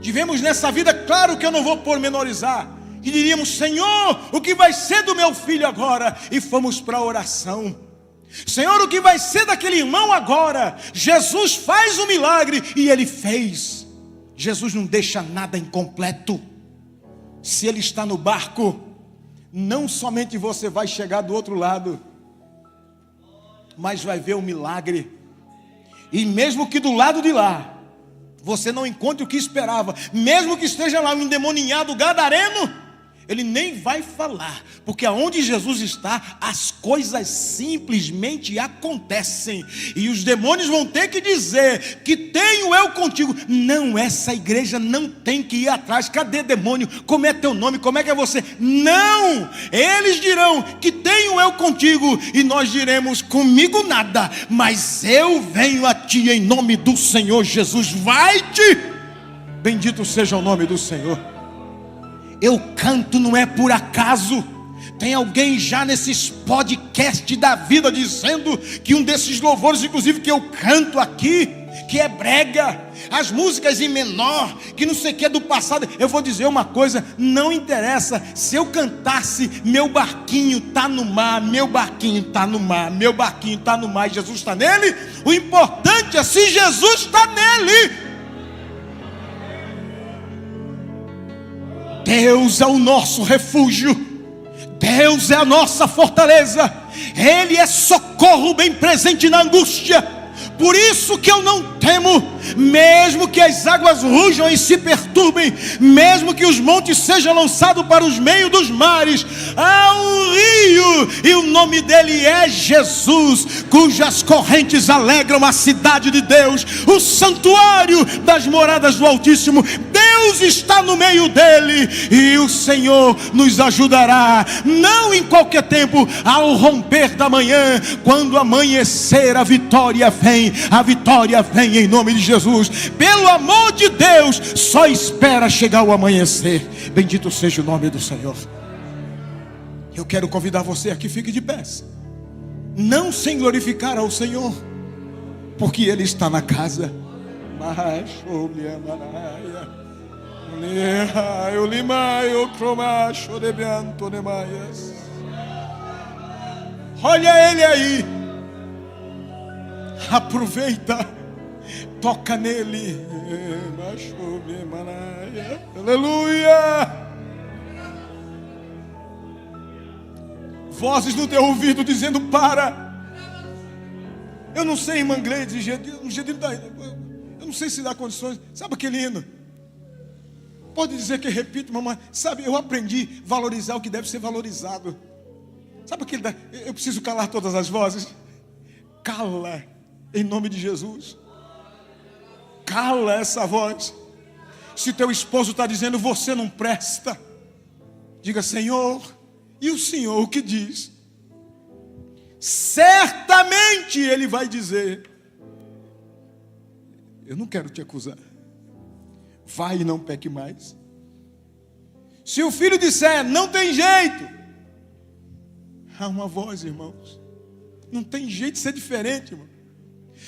tivemos nessa vida, claro que eu não vou pormenorizar, e diríamos, Senhor, o que vai ser do meu filho agora? E fomos para a oração. Senhor, o que vai ser daquele irmão agora? Jesus faz um milagre, e Ele fez. Jesus não deixa nada incompleto. Se Ele está no barco, não somente você vai chegar do outro lado, mas vai ver o milagre. E mesmo que do lado de lá você não encontre o que esperava, mesmo que esteja lá um endemoniado gadareno, ele nem vai falar, porque aonde Jesus está, as coisas simplesmente acontecem, e os demônios vão ter que dizer que tenho eu contigo. Não, essa igreja não tem que ir atrás. Cadê demônio? Como é teu nome? Como é que é você? Não, eles dirão que tenho eu contigo, e nós diremos comigo nada, mas eu venho a ti em nome do Senhor Jesus. Vai-te, bendito seja o nome do Senhor. Eu canto não é por acaso. Tem alguém já nesses podcasts da vida dizendo que um desses louvores, inclusive que eu canto aqui, que é brega, as músicas em menor, que não sei o que é do passado. Eu vou dizer uma coisa, não interessa se eu cantasse meu barquinho está no mar, meu barquinho está no mar, meu barquinho está no mar, e Jesus está nele. O importante é se Jesus está nele. Deus é o nosso refúgio, Deus é a nossa fortaleza, Ele é socorro bem presente na angústia. Por isso que eu não temo, mesmo que as águas rujam e se perturbem, mesmo que os montes sejam lançados para os meios dos mares, há um rio, e o nome dele é Jesus, cujas correntes alegram a cidade de Deus, o santuário das moradas do Altíssimo. Deus está no meio dele, e o Senhor nos ajudará, não em qualquer tempo, ao romper da manhã, quando amanhecer, a vitória vem em nome de Jesus. Pelo amor de Deus, só espera chegar o amanhecer. Bendito seja o nome do Senhor. Eu quero convidar você aqui, fique de pé, não sem glorificar ao Senhor, porque Ele está na casa. Olha Ele aí, aproveita, toca nele. Aleluia. Vozes no teu ouvido dizendo para. Eu não sei, irmã Gleide, eu não sei se dá condições. Sabe aquele hino? Pode dizer que eu repito, mamãe. Sabe, eu aprendi a valorizar o que deve ser valorizado. Sabe aquele eu preciso calar todas as vozes. Cala, em nome de Jesus. Cala essa voz. Se teu esposo está dizendo, você não presta, diga, Senhor, e o Senhor o que diz? Certamente Ele vai dizer, eu não quero te acusar, vai e não peque mais. Se o filho disser, não tem jeito, há uma voz, irmãos, não tem jeito de ser diferente, irmão.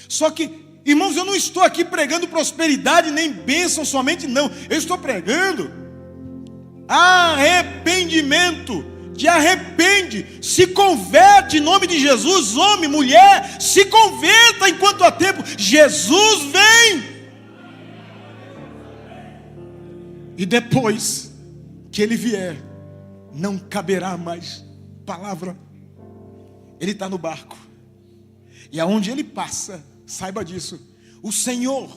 Só que, irmãos, eu não estou aqui pregando prosperidade nem bênção somente, não. Eu estou pregando arrependimento. Te arrepende, se converte em nome de Jesus, homem, mulher, se converta enquanto há tempo. Jesus vem. E depois que Ele vier, não caberá mais palavra. Ele está no barco, e aonde Ele passa, saiba disso, o Senhor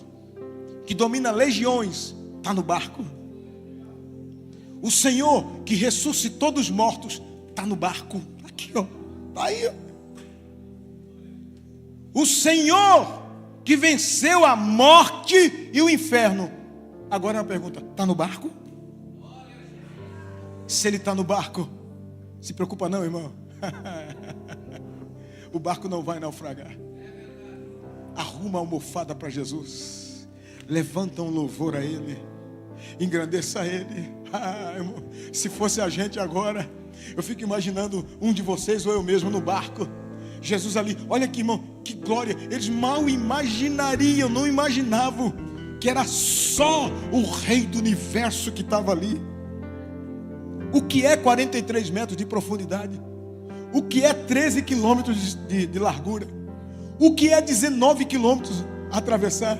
que domina legiões está no barco. O Senhor que ressuscitou dos mortos está no barco. Aqui, ó, está aí, ó. O Senhor que venceu a morte e o inferno. Agora é uma pergunta, está no barco? Se Ele está no barco, se preocupa não, irmão. O barco não vai naufragar. Arruma a almofada para Jesus, levanta um louvor a Ele, engrandeça Ele. Irmão, se fosse a gente agora, eu fico imaginando um de vocês ou eu mesmo no barco, Jesus ali, olha aqui, irmão, que glória. Eles mal imaginariam, não imaginavam que era só o Rei do Universo que estava ali. O que é 43 metros de profundidade? O que é 13 quilômetros de largura? O que é 19 quilômetros a atravessar?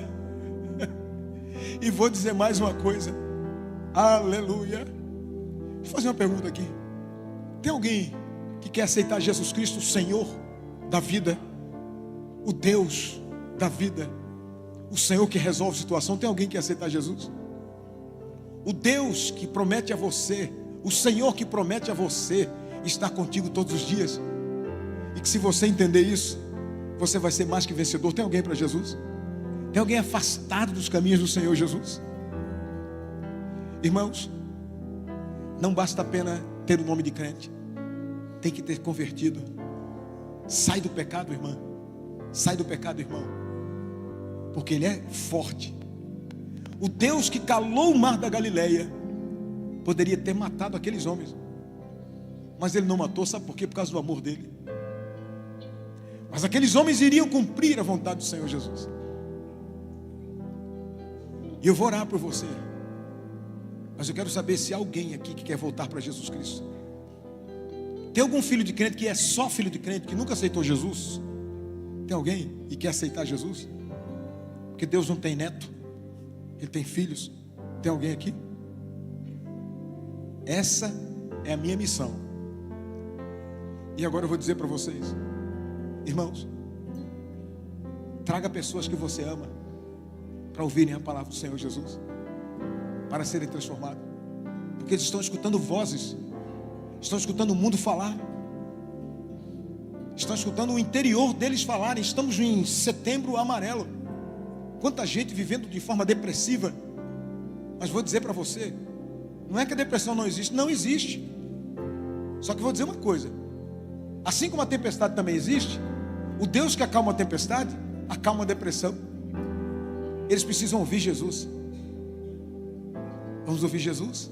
E vou dizer mais uma coisa. Aleluia. Deixa eu fazer uma pergunta aqui. Tem alguém que quer aceitar Jesus Cristo, o Senhor da vida, o Deus da vida, o Senhor que resolve a situação? Tem alguém que quer aceitar Jesus? O Deus que promete a você, o Senhor que promete a você estar contigo todos os dias, e que se você entender isso, você vai ser mais que vencedor. Tem alguém para Jesus? Tem alguém afastado dos caminhos do Senhor Jesus? Irmãos, não basta apenas ter o nome de crente, tem que ter convertido. Sai do pecado, irmã. Sai do pecado, irmão, porque Ele é forte. O Deus que calou o mar da Galileia poderia ter matado aqueles homens, mas Ele não matou, sabe por quê? Por causa do amor dEle. Mas aqueles homens iriam cumprir a vontade do Senhor Jesus. E eu vou orar por você, mas eu quero saber se há alguém aqui que quer voltar para Jesus Cristo. Tem algum filho de crente que é só filho de crente, que nunca aceitou Jesus? Tem alguém e quer aceitar Jesus? Porque Deus não tem neto, Ele tem filhos. Tem alguém aqui? Essa é a minha missão. E agora eu vou dizer para vocês, irmãos, traga pessoas que você ama para ouvirem a palavra do Senhor Jesus, para serem transformados, porque eles estão escutando vozes, estão escutando o mundo falar, estão escutando o interior deles falarem. Estamos em setembro amarelo. Quanta gente vivendo de forma depressiva. Mas vou dizer para você, não é que a depressão não existe, não existe. Só que vou dizer uma coisa, assim como a tempestade também existe, o Deus que acalma a tempestade acalma a depressão. Eles precisam ouvir Jesus. Vamos ouvir Jesus?